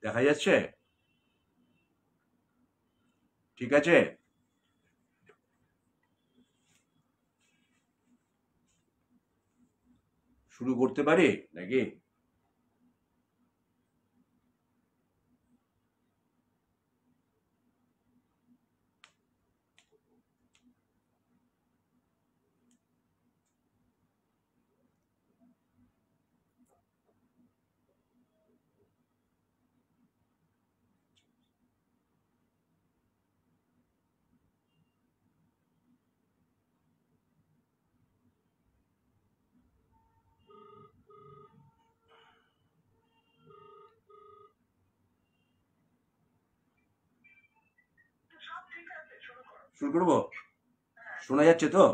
দেখা যাচ্ছে? ঠিক আছে? শুরু করতে পারি নাকি? শুরু করবো? শোনা যাচ্ছে তো?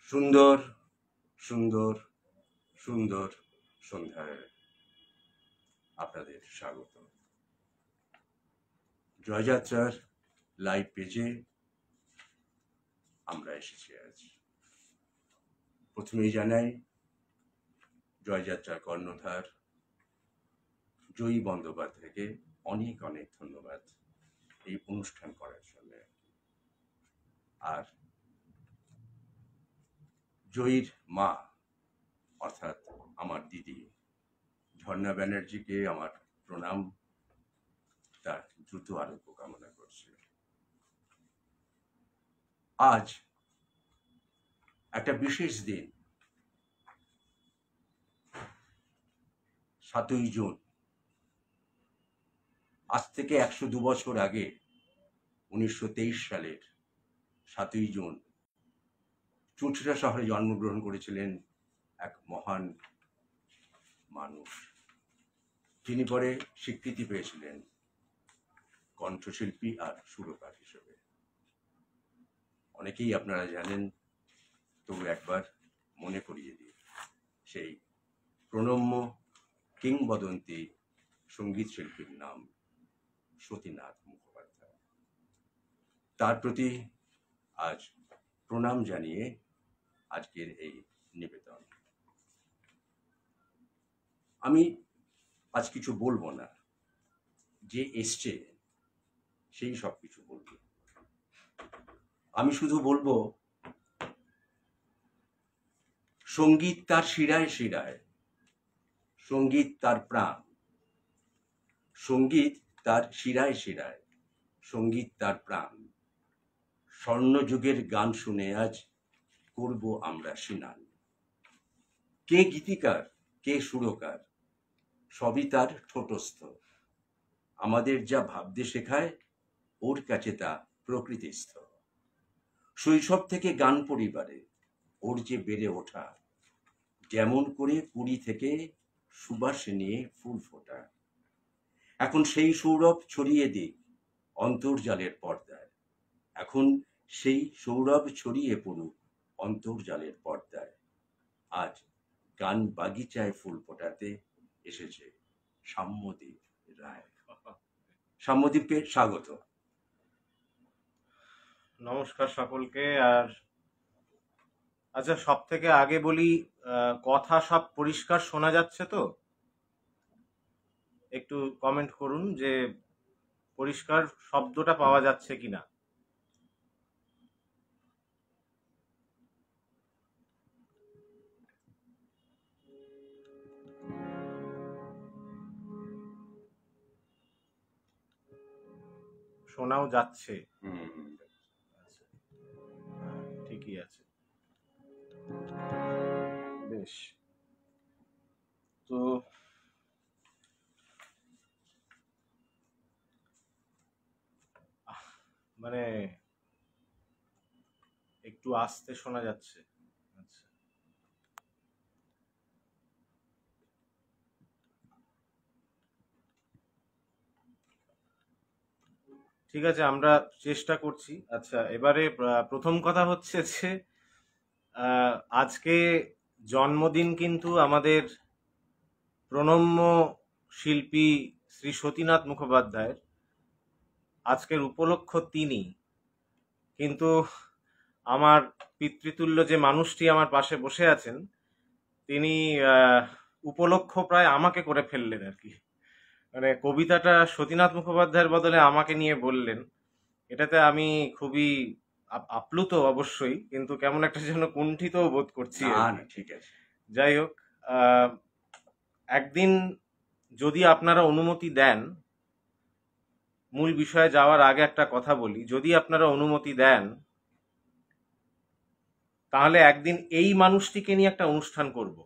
সুন্দর সুন্দর সুন্দর সন্ধ্যায় আপনাদের স্বাগত। জয়যাত্রার লাইভ পেজে আমরা এসেছি আজ। প্রথমেই জানাই জয়যাত্রার কর্ণধার জয়ী বন্দ্যোপাধ্যায়কে অনেক অনেক ধন্যবাদ এই অনুষ্ঠান করার জন্য। আর জয়ীর মা অর্থাৎ আমার দিদি ঝর্ণা ব্যানার্জিকে আমার প্রণাম, তার দ্রুত আরোগ্য কামনা করছি। আজ একটা বিশেষ দিন, 7ই জুন। আজ থেকে 102 বছর আগে 1923 সালের 7ই জুন চুঁচুড়া শহরে জন্মগ্রহণ করেছিলেন এক মহান মানুষ, যিনি পরে স্বীকৃতি পেয়েছিলেন কণ্ঠশিল্পী আর সুরকার হিসেবে। অনেকেই আপনারা জানেন, তবু একবার মনে করিয়ে দিই সেই প্রণম্য কিংবদন্তি সঙ্গীত শিল্পীর নাম সতীনাথ মুখোপাধ্যায়। তার প্রতি আজ প্রণাম জানিয়ে আজকের এই নিবেদন। আমি আজ কিছু বলবো না, যে এসছে সেই সব কিছু বলবো। আমি শুধু বলবো, সঙ্গীত তার শিরায় শিরায়, সঙ্গীত তার প্রাণ, সঙ্গীত তার শিরায় শিরায়, সঙ্গীত তার প্রাণ। স্বর্ণযুগের গান শুনে আজ করব আমরা সিনান। কে গীতিকার, কে সুরকার, সবই তার ঠোঁটস্থ। আমাদের যা ভাবতে শেখায়, ওর কাছে তা প্রকৃতিস্থ। শৈশব থেকে গান পরিবারে ওর যে বেড়ে ওঠা, যেমন করে কুড়ি থেকে সুবাস নিয়ে ফুল ফোটা। এখন সেই সৌরভ ছড়িয়ে দিক অন্তর্জালের পর্দায়, এখন সেই সৌরভ ছড়িয়ে পড়ুক অন্তর্জালের পর্দায়। আজ গান বাগিচায় ফুল ফোটাতে এসেছে সাম্যদীপ রায়। সাম্যদীপকে স্বাগত। নমস্কার সকলকে। আর আচ্ছা, সব থেকে আগে বলি, কথা সব পরিষ্কার শোনা যাচ্ছে তো? একটু কমেন্ট করুন যে পরিষ্কার শব্দটা পাওয়া যাচ্ছে কিনা। শোনাও যাচ্ছে? আচ্ছা, ঠিকই আছে, বেশ। তো মানে একটু আস্তে শোনা যাচ্ছে। আচ্ছা, ঠিক আছে, আমরা চেষ্টা করছি। আচ্ছা, এবারে প্রথম কথা হচ্ছে যে আজকে জন্মদিন কিন্তু আমাদের প্রণম্য শিল্পী শ্রী সতীনাথ মুখোপাধ্যায়ের। আজকের উপলক্ষ তিনি, কিন্তু আমার পিতৃতুল্য যে মানুষটি আমার পাশে বসে আছেন, তিনি উপলক্ষ প্রায় আমাকে করে ফেললেন আর কি। মানে কবিতাটা সতীনাথ মুখোপাধ্যায়ের বদলে আমাকে নিয়ে বললেন। এটাতে আমি খুবই আপ্লুত অবশ্যই, কিন্তু কেমন একটা যেন কুণ্ঠিত বোধ করছি আর কি। না ঠিক আছে। যাই হোক, একদিন যদি আপনারা অনুমতি দেন, মূল বিষয়ে যাওয়ার আগে একটা কথা বলি, যদি আপনারা অনুমতি দেন তাহলে একদিন এই মানুষটিকে নিয়ে একটা অনুষ্ঠান করব।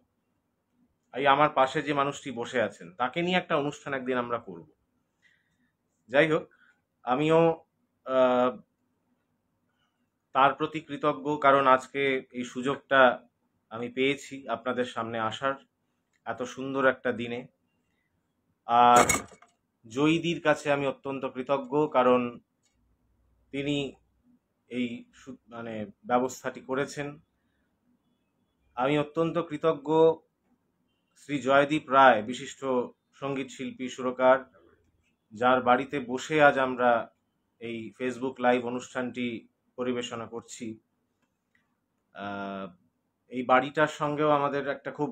এই আমার পাশে যে মানুষটি বসে আছেন তাকে নিয়ে একটা অনুষ্ঠান একদিন আমরা করব। যাই হোক, আমিও তার প্রতি কৃতজ্ঞ, কারণ আজকে এই সুযোগটা আমি পেয়েছি আপনাদের সামনে আসার এত সুন্দর একটা দিনে। আর জয়ীদির কাছে আমি অত্যন্ত কৃতজ্ঞ, কারণ তিনি এই মানে ব্যবস্থাটি করেছেন। আমি অত্যন্ত কৃতজ্ঞ শ্রী জয়দীপ রায়, বিশিষ্ট সঙ্গীত শিল্পী, সুরকার, যার বাড়িতে বসে আজ আমরা এই ফেসবুক লাইভ অনুষ্ঠানটি পরিবেশনা করছি। এই বাড়িটার সঙ্গেও আমাদের একটা খুব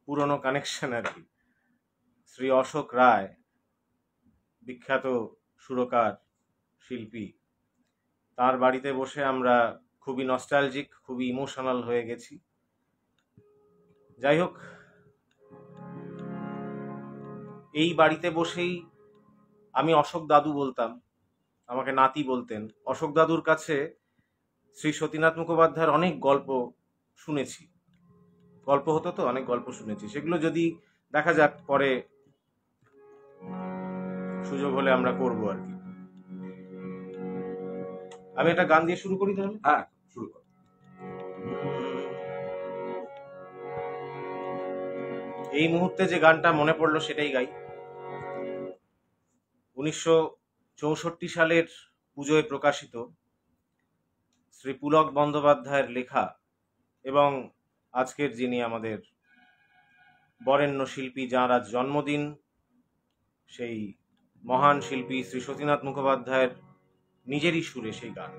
পুরনো কানেকশন আর কি। শ্রী অশোক রায়, বিখ্যাত সুরকার, শিল্পী, তার বাড়িতে বসে আমরা খুবই নস্টালজিক, খুবই ইমোশনাল হয়ে গেছি। যাই হোক, এই বাড়িতে বসেই আমি অশোক দাদু বলতাম, আমাকে নাতি বলতেন। অশোক দাদুর কাছে শ্রী সতীনাথ মুখোপাধ্যায়ের অনেক গল্প শুনেছি, গল্প হতো তো, অনেক গল্প শুনেছি। সেগুলো যদি দেখা যাক পরে সুযোগ হলে আমরা করবো আর কি। আমি একটা গান দিয়ে শুরু করি তাহলে। হ্যাঁ, শুরু কর। এই মুহূর্তে যে গানটা মনে পড়লো সেটাই গাই। 1964 সালের পুজোয় প্রকাশিত শ্রী পুলক বন্দ্যোপাধ্যায়ের লেখা, এবং আজকের যিনি আমাদের বরেণ্য শিল্পী, যাঁর আজ জন্মদিন, সেই মহান শিল্পী শ্রী সতীনাথ মুখোপাধ্যায়ের নিজেরই সুরে সেই গান।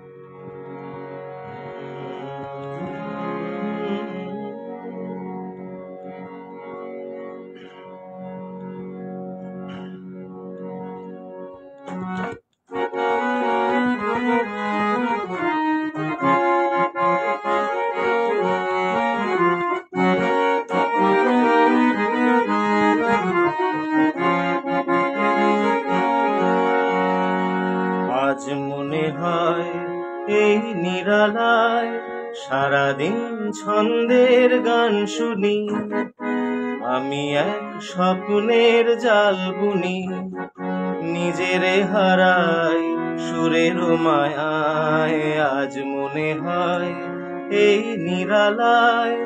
আজ মনে হয় এই নিরালায় সারাদিন ছন্দের গান শুনি, আমি এক স্বপ্নের জাল বুনি, নিজেরে হারাই সুরের মায়ায়। আজ মনে হয় এই নিরালায়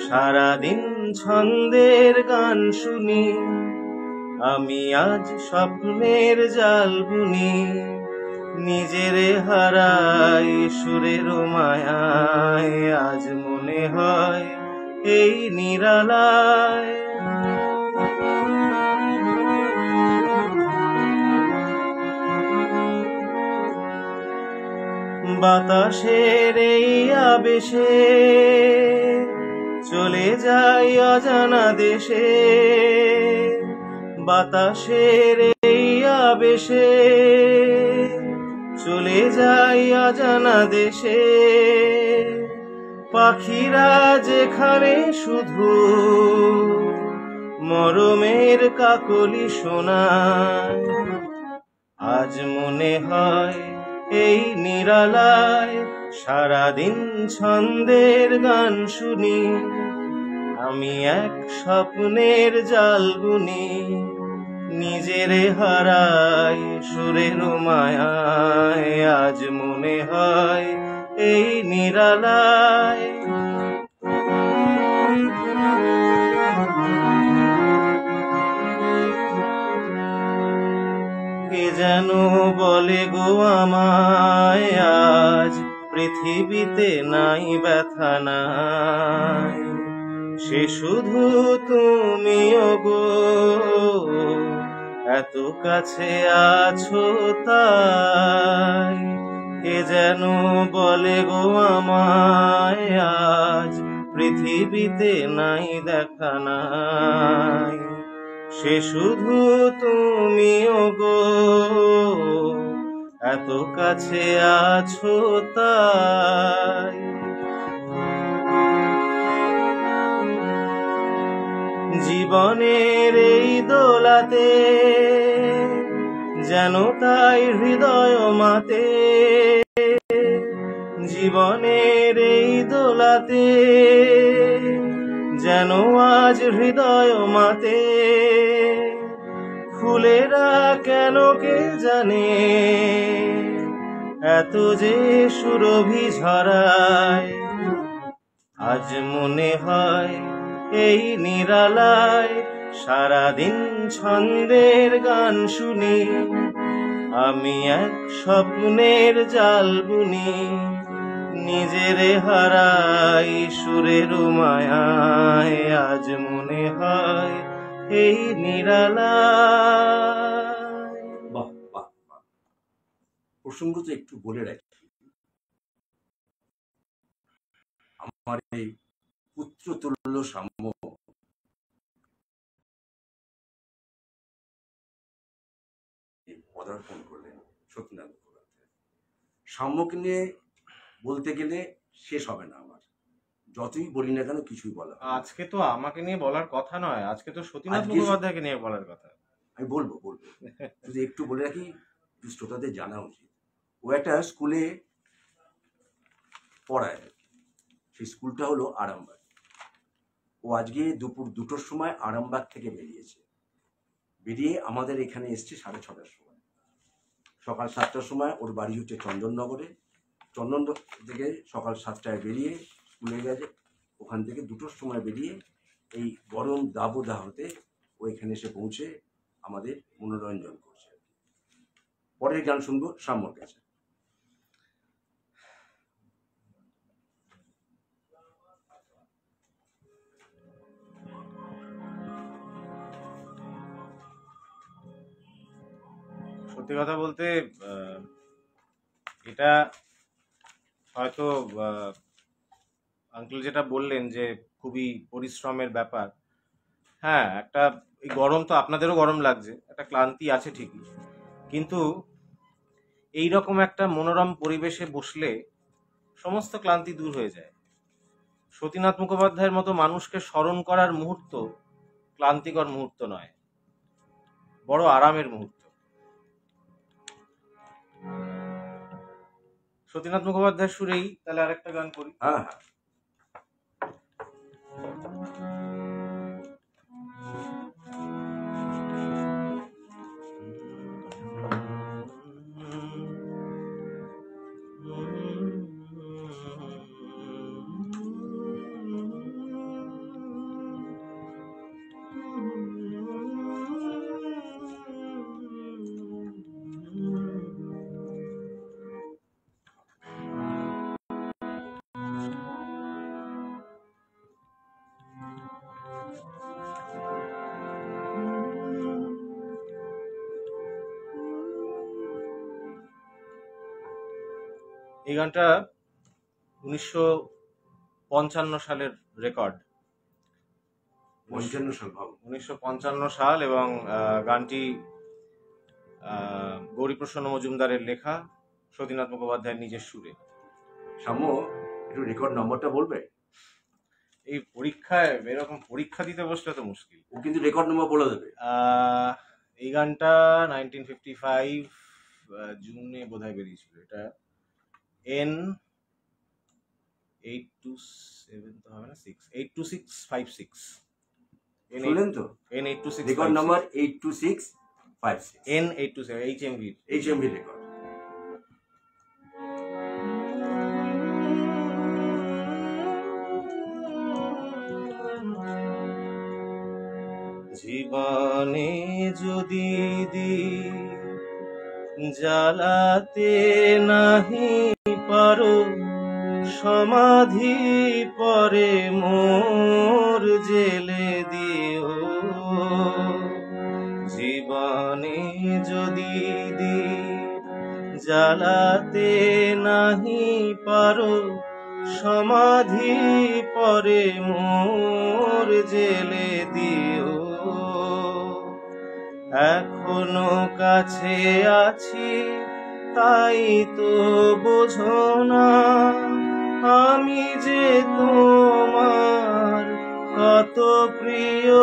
সারাদিন ছন্দের গান শুনি, আমি আজ স্বপ্নের জাল বুনি, নিজেরে হারাই সুরের মায়ায়। আজ মনে হয় এই নিরালায় বাতাসের এই আবেশে চলে যাই অজানা দেশে, বাতাসের এই আবেশে চলে যাই অজানা দেশে, পাখিরা যেখানে শুধু মরমের কাকলি শোনায়। আজ মনে হয় এই নিরালায় সারাদিন ছন্দের গান শুনি, আমি এক স্বপ্নের জাল বুনি, নিজেরে হারাই সুরের মায়ায়। আজ মনে হয় এই নিরালায় কে যেন বলে গো আমায়, আজ পৃথিবীতে নাই ব্যথা নাই, সে শুধু তুমিও গো, এত কাছে আছো তাই। কে যেন বলে গো আমায় আজ পৃথিবীতে নাই দেখা নাই, সে শুধু তুমিও গো, এত কাছে আছো তাই। জীবনের এই দোলাতে যেন তাই হৃদয় মাতে, জীবনের এই দোলাতে যেন আজ হৃদয় মাতে। ফুলেরা কেন কে জানে এত যে সুরভি ঝরায়, আজ মনে হয় এই নিরালায় সারাদিন ছন্দের গান শুনি, আমি এক স্বপ্নের জাল বুনি, নিজেরে হারাই সুরের মায়ায়, আজ মনে হয় এই নিরালায়। বাহ বাহ বাহ। প্রসঙ্গ তো একটু বলে রাখি, আমার এই পুত্রতুল্য সাম্য পদার্পণ করলেন সত্যনাথ মুখোপাধ্যায়। সাম্যকে নিয়ে বলতে গেলে শেষ হবে না আমার, যতই বলি না কেন কিছুই বলা। আজকে তো আমাকে নিয়ে বলার কথা নয়, আজকে তো সত্যনাথ মুখোপাধ্যায়কে নিয়ে বলার কথা। আমি বলবো শুধু একটু বলে রাখি, শ্রোতাদের জানা উচিত, ও একটা স্কুলে পড়ায়, সেই স্কুলটা হলো আরামবাগ। ও আজকে দুপুর 2টোর সময় আরামবাগ থেকে বেরিয়েছে, বেরিয়ে আমাদের এখানে এসছে 6:30টার সময়। সকাল 7টার সময় ওর বাড়ি হচ্ছে চন্দননগরে, চন্দননগর থেকে সকাল 7টায় বেরিয়ে স্কুলে গেছে, ওখান থেকে 2টোর সময় বেরিয়ে এই গরম দাবদাহতে ও এখানে এসে পৌঁছে আমাদের মনোরঞ্জন করছে। পরের গান শুনবো সাম্যর কাছে। সত্যি কথা বলতে এটা হয়তো আঙ্কেল যেটা বললেন যে খুবই পরিশ্রমের ব্যাপার, হ্যাঁ একটা এই গরম তো আপনাদেরও গরম লাগছে, একটা ক্লান্তি আছে ঠিকই, কিন্তু এই রকম একটা মনোরম পরিবেশে বসলে সমস্ত ক্লান্তি দূর হয়ে যায়। সতীনাথ মুখোপাধ্যায়ের মতো মানুষকে স্মরণ করার মুহূর্ত ক্লান্তিকর মুহূর্ত নয়, বড় আরামের মুহূর্ত। সতীনাথ মুখোপাধ্যায়ের সুরেই তাহলে আরেকটা গান করি। হ্যাঁ হ্যাঁ। এই গানটা 1955 সালের রেকর্ড, 55 সাল ভাবো। 1955 সাল, এবং গানটি গৌরীপ্রসন্ন মজুমদারের লেখা, সতীনাথ মুখোপাধ্যায়ের নিজের সুরে। সাম্য একটু রেকর্ড নাম্বারটা বলবে? এই পরীক্ষায় এরকম পরীক্ষা দিতে বসলে তো মুশকিল। ও কিন্তু রেকর্ড নাম্বার বলে দেবে। এই গানটা 1955 জুনে বোধহয় বেরিয়েছিল। এটা N827 তো হবে না, 82656। শুনলেন তো? N826 record number 82656। N827 HMV record. জীবনে যদি জ্বালাতে নাহি পারো, সমাধি পরে মোর জেলে দিও। জীবনে যদি জ্বালাতে নাহি পারো সমাধি পরে মোর জেলে দিও। এখনো কাছে আছি তাই তো বোঝো না, আমি যে তোমার কত প্রিয়।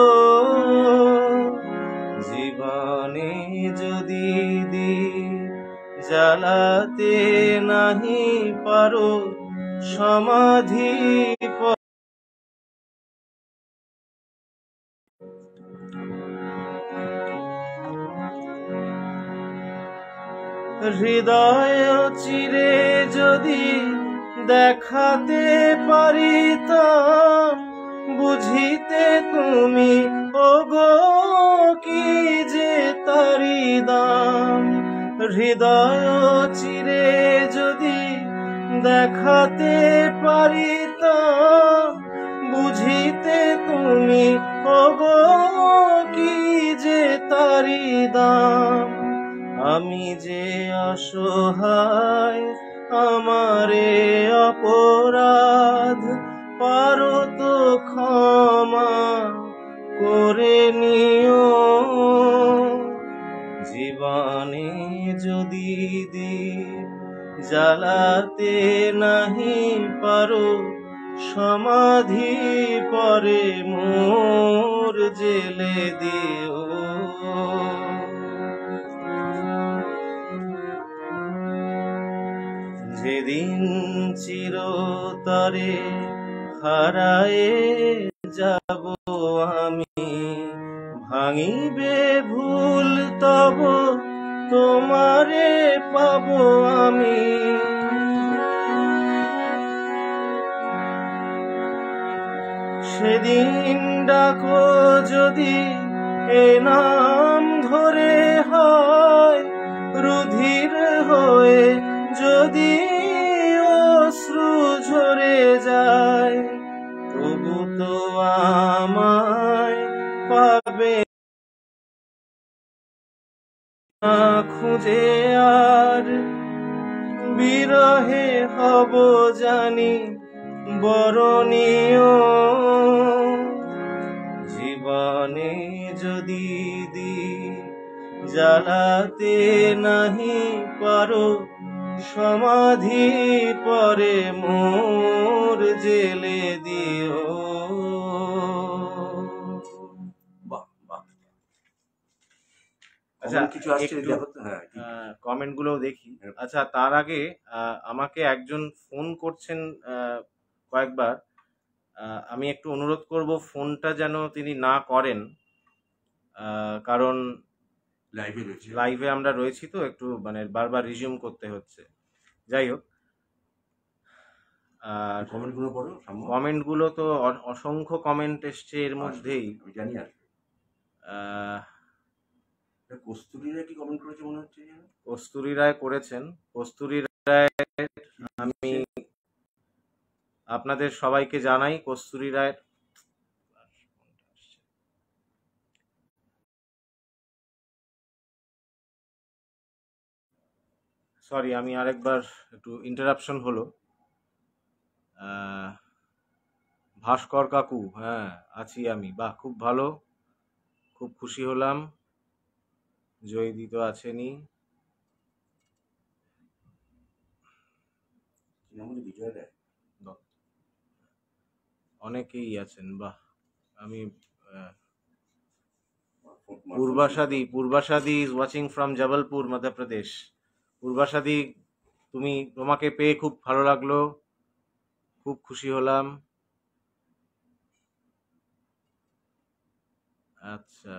জীবনে যদি জ্বালাতে নাহি পারো সমাধি হৃদয় চিরে যদি দেখাতে পারিতাম, বুঝিতে তুমি ওগো কি যে তারি দাম। হৃদয় চিরে যদি দেখাতে পারিতাম, বুঝিতে তুমি ওগো কি যে তারি দাম। আমি যে অসহায় আমারে অপরাধ পারো তো ক্ষমা করে নিও। জীবনে যদি জ্বালাতে নাহি পারো সমাধি পরে মোর জেলে দিও। যেদিন চিরতরে হারায়ে যাব আমি, ভাঙিবে ভুল তব তোমারে পাবো আমি। সেদিন ডাকো যদি এ নাম ধরে হয়, রুধির হয়ে যদি অশ্রু ঝরে যায়, তবু তো আমায় পাবে না খুঁজে আর। বিরহে হব জানি বরণীয়। জীবনে যদি জ্বালাতে নাহি পারো সমাধি পরে মোর জেলে দিও। বাহ বাহ। আচ্ছা, কিছু আসছে একটু দেখো তো। হ্যাঁ, কমেন্ট গুলো দেখি। আচ্ছা, তার আগে আমাকে একজন ফোন করছেন কয়েকবার। আমি একটু অনুরোধ করব ফোনটা যেন তিনি না করেন, কারণ লাইভে রয়েছে। লাইভে আমরা রয়েছি তো একটু মানে বারবার রিজিউম করতে হচ্ছে। যাই হোক, আর কমেন্টগুলো পড়ো সাম্য। কমেন্টগুলো তো অসংখ্য কমেন্ট এসছে এর মধ্যেই। আমি জানি আসবে। কস্তুরী রায় কি কমেন্ট করেছে মনে হচ্ছে যেন? কস্তুরী রায় করেছেন। কস্তুরী রায় আমি আপনাদের সবাইকে জানাই, কস্তুরী রায় সরি আমি আরেকবার একটু ইন্টারাপশন হলো। ভাস্কর কাকু, হ্যাঁ আছি আমি। বাহ, খুব ভালো, খুব খুশি হলাম। জয়দি তো আছেনই। বিজয় রায় অনেকেই আছেন। বাহ, আমি পূর্বাশাদি পূর্বাশাদি is watching from Jabalpur, Madhya Pradesh. পূর্বাশাদি, তোমাকে পেয়ে খুব ভালো লাগলো, খুব খুশি হলাম। আচ্ছা,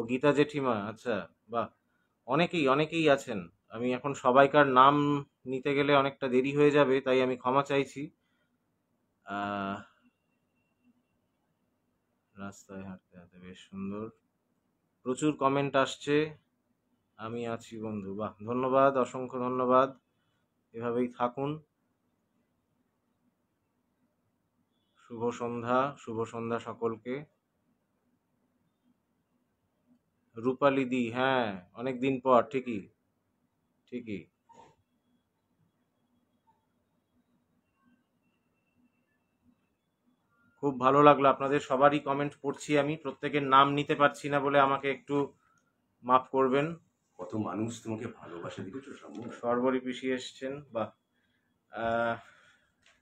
গীতা জেঠিমা, আচ্ছা বাহ, অনেকেই আছেন। আমি এখন সবাইকার নাম নিতে গেলে অনেকটা দেরি হয়ে যাবে, তাই আমি ক্ষমা চাইছি। রাস্তায় হাঁটতে হাঁটতে, বেশ সুন্দর, প্রচুর কমেন্ট আসছে। আমি আছি বন্ধু, বাহ, ধন্যবাদ, অসংখ্য ধন্যবাদ, এভাবেই থাকুন। শুভ সন্ধ্যা সকলকে। রূপালী দি, হ্যাঁ, অনেকদিন পর, ঠিকই ঠিকই। খুব ভালো লাগলো, আপনাদের সবারই কমেন্ট পড়ছি আমি, প্রত্যেকের নাম নিতে পারছি না বলে আমাকে একটু মাফ করবেন। কত মানুষ তোমাকে ভালোবাসে দেখেছো সাম্য। সর্বরী পিসি এসছেন, বাহ।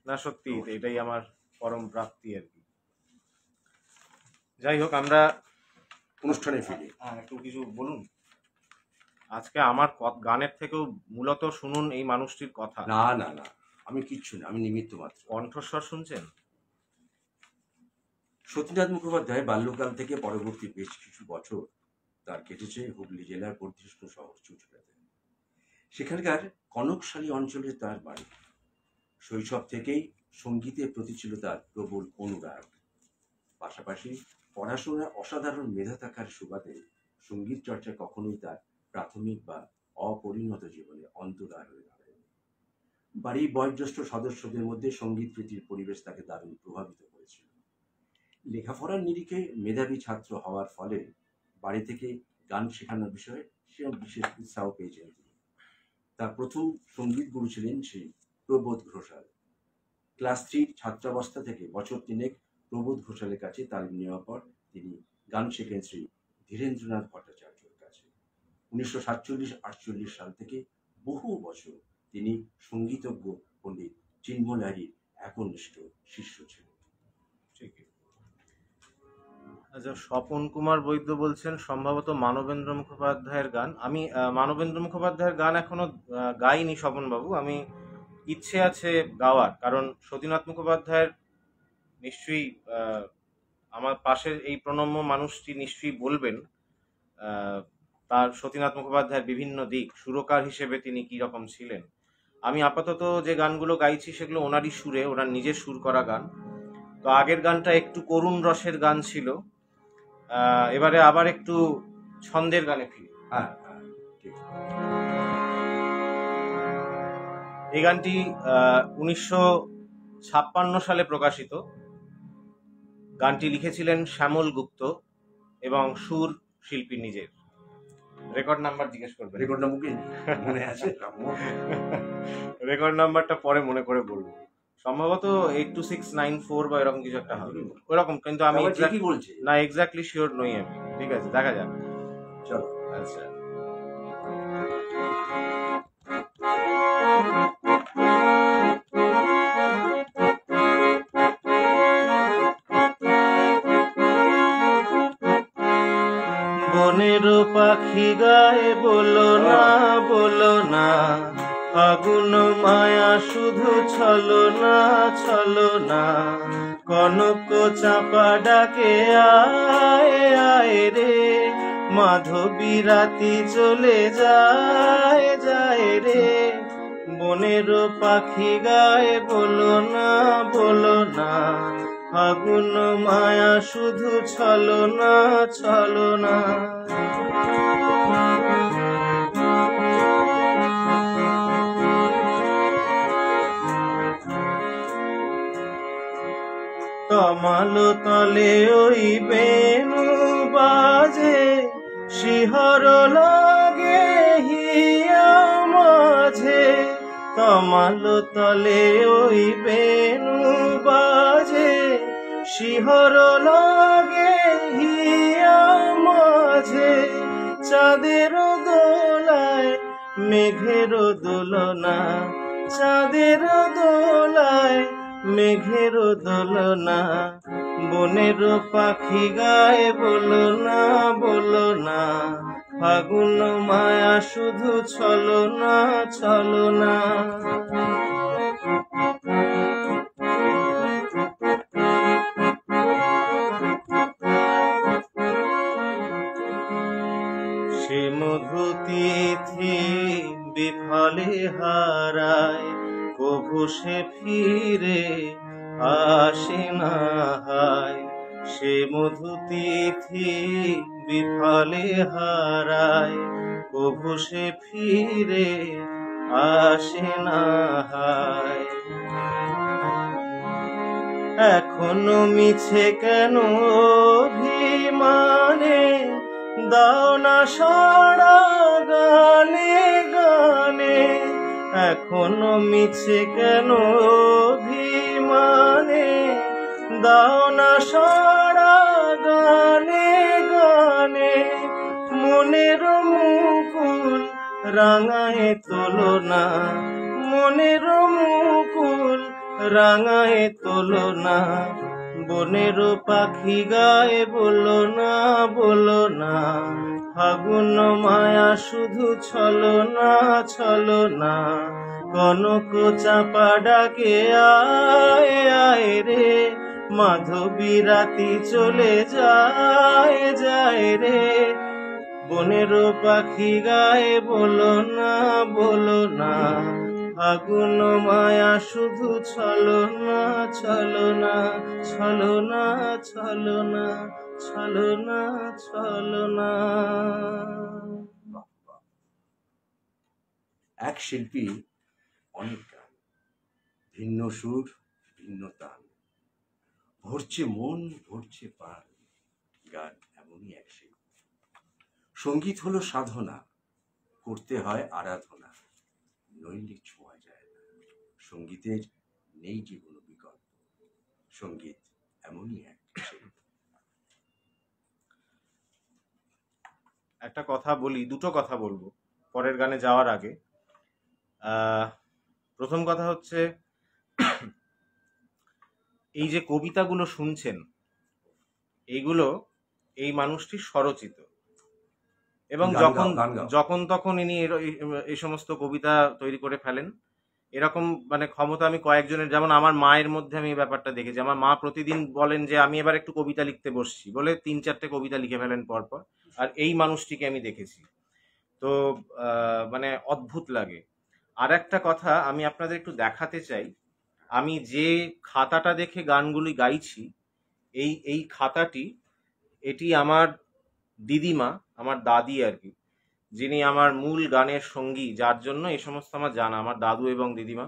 না সত্যি এটাই আমার পরম প্রাপ্তি আর কি। যাই হোক, আমরা অনুষ্ঠানে ফিরে একটু কিছু বলুন। আজকে আমার গানের থেকেও মূলত শুনুন এই মানুষটির কথা। না না না, আমি কিচ্ছু না, আমি নিমিত্ত মাত্র। কণ্ঠস্বর শুনছেন? সতীনাথ মুখোপাধ্যায় বাল্যকাল থেকে পরবর্তী বেশ কিছু বছর তার কেটেছে হুগলি জেলার বর্ধিষ্ণু শহর চুঁচুড়াতে। সেখানকার কনকশালী অঞ্চলে তার বাড়ি। শৈশব থেকেই সঙ্গীতের প্রতি ছিল তার প্রবল অনুরাগ। পাশাপাশি পড়াশোনায় অসাধারণ মেধা থাকার সুবাদে সঙ্গীত চর্চা কখনোই তার প্রাথমিক বা অপরিণত জীবনে অন্তরায় হয়ে দাঁড়ায়নি। বাড়ির বয়োজ্যেষ্ঠ সদস্যদের মধ্যে সঙ্গীত প্রীতির পরিবেশ তাকে দারুণ প্রভাবিত করেছিল। লেখাপড়ার নিরিখে মেধাবী ছাত্র হওয়ার ফলে বাড়ি থেকে গান শেখানোর বিষয়ে সে বিশেষ উৎসাহ পেয়েছেন তিনি। তার প্রথম সঙ্গীত গুরু ছিলেন শ্রী প্রবোধ ঘোষাল। ক্লাস 3 ছাত্রাবস্থা থেকে বছর 3 প্রবোধ ঘোষালের কাছে তালিম নেওয়ার পর তিনি গান শেখেন শ্রী ধীরেন্দ্রনাথ ভট্টাচার্যের কাছে। 1947-48 সাল থেকে বহু বছর তিনি সঙ্গীতজ্ঞ পণ্ডিত চিন্ময় লাহিড়ীর একনিষ্ঠ শিষ্য ছিলেন। ঠিকই। আচ্ছা, স্বপন কুমার বৈদ্য বলছেন সম্ভবত মানবেন্দ্র মুখোপাধ্যায়ের গান। আমি মানবেন্দ্র মুখোপাধ্যায়ের গান এখনো গাইনি স্বপন বাবু, আমি ইচ্ছে আছে গাওয়ার, কারণ সতীনাথ মুখোপাধ্যায়ের নিশ্চয়ই আমার পাশের এই প্রণম্য মানুষটি নিশ্চয়ই বলবেন তার সতীনাথ মুখোপাধ্যায়ের বিভিন্ন দিক, সুরকার হিসেবে তিনি কি রকম ছিলেন। আমি আপাতত যে গানগুলো গাইছি সেগুলো ওনারই সুরে, ওনার নিজের সুর করা গান। তো আগের গানটা একটু করুণ রসের গান ছিল, এবারে আবার একটু ছন্দের গানে ফিরি। এই গানটি 1956 সালে প্রকাশিত। গানটি লিখেছিলেন শ্যামল গুপ্ত এবং সুর শিল্পী নিজের। রেকর্ড নাম্বার জিজ্ঞেস করবেন? রেকর্ড নাম্বার কি মনে আছে? রেকর্ড নাম্বারটা পরে মনে করে বলবো, সম্ভবত 82694 বা এরকম কিছু একটা হবে ওরকম, কিন্তু আমি ঠিকই বলছি না, এক্স্যাক্টলি শিওর নই আমি। ঠিক আছে, দেখা যাক। চলো। আচ্ছা, বনের পাখি গায়ে বলো না, বলো না, আগুন মায়া শুধু ছলো না, ছলো না, কনক চাপা ডাকে আয় আয় রে, মাধবী রাতি চলে যায় যায় রে, বনের পাখি গায়ে বলো না, বলো না, আগুন মায়া শুধু ছলো না, ছলো না। তমাল তলে ওই বেনু বাজে, শিহর লাগে হিয়া মাঝে, তমাল তলে ওই বেনু বাজে, শিহর লাগে হিয়া মাঝে, চাঁদের দোলায় মেঘের দোলনা, চাঁদের দোলায় মেঘের দোলনা, বনের পাখি গায়ে বলো না, বলো না, ফাগুন মায়া শুধু ছলো না, ছলো না। সে মধু তিথি বিফলে হারায়, কভু সে ফিরে আসে না হায়, সে মধু তিথি বিফলে হারায়, কভু সে ফিরে আসে না হায়। এখনো মিছে কেন অভিমানে দাও না সাড়া গানে গানে, এখনো মিছে কেন অভিমানে, দাও না সাড়া গানে গানে, মনের মুকুল রাঙায় তোলো না, মনের মুকুল রাঙায় তোলো না, বনের পাখি গায়ে বলো না, বলো না, ফাগুন মায়া শুধু ছলো না, ছলো না, কনক চাপা ডাকে আয় আয় রে, মাধবী রাতি চলে যায় যায় রে, বনের পাখি গায়ে বলো না, বলো না, ফাগুন মায়া শুধু ছলো না, ছলো না, ছলো না, ছলো না, ছলো না, ছলো না। এক শিল্পী অনেক গান, ভিন্ন সুর ভিন্ন তান, ভরছে মন ভরছে প্রাণ, গান এমনই এক শিল্পী। সঙ্গীত হলো সাধনা, করতে হয় আরাধনা, নইলে ছোঁয়া যায় না, সঙ্গীতের নেই যে কোনো বিকল্প, সঙ্গীত এমনই এক শিল্পী। একটা কথা বলি, দুটো কথা বলবো পরের গানে যাওয়ার আগে। প্রথম কথা হচ্ছে, এই যে কবিতাগুলো শুনছেন, এইগুলো এই মানুষটির স্বরচিত, এবং যখন তখন ইনি এই সমস্ত কবিতা তৈরি করে ফেলেন। এরকম মানে ক্ষমতা আমি কয়েকজনের, যেমন আমার মায়ের মধ্যে আমি এই ব্যাপারটা দেখেছি। আমার মা প্রতিদিন বলেন যে আমি এবার একটু কবিতা লিখতে বসছি, বলে 3-4টে কবিতা লিখে ফেলেন পরপর। আর এই মানুষটিকে আমি দেখেছি, তো মানে অদ্ভুত লাগে। আর একটা কথা আমি আপনাদের একটু দেখাতে চাই, আমি যে খাতাটা দেখে গানগুলি গাইছি, এই খাতাটি, এটি আমার দিদিমা, আমার দাদি আর কি, যিনি আমার মূল গানের সঙ্গী, যার জন্য এই সমস্ত আমার জানা, আমার দাদু এবং দিদিমা।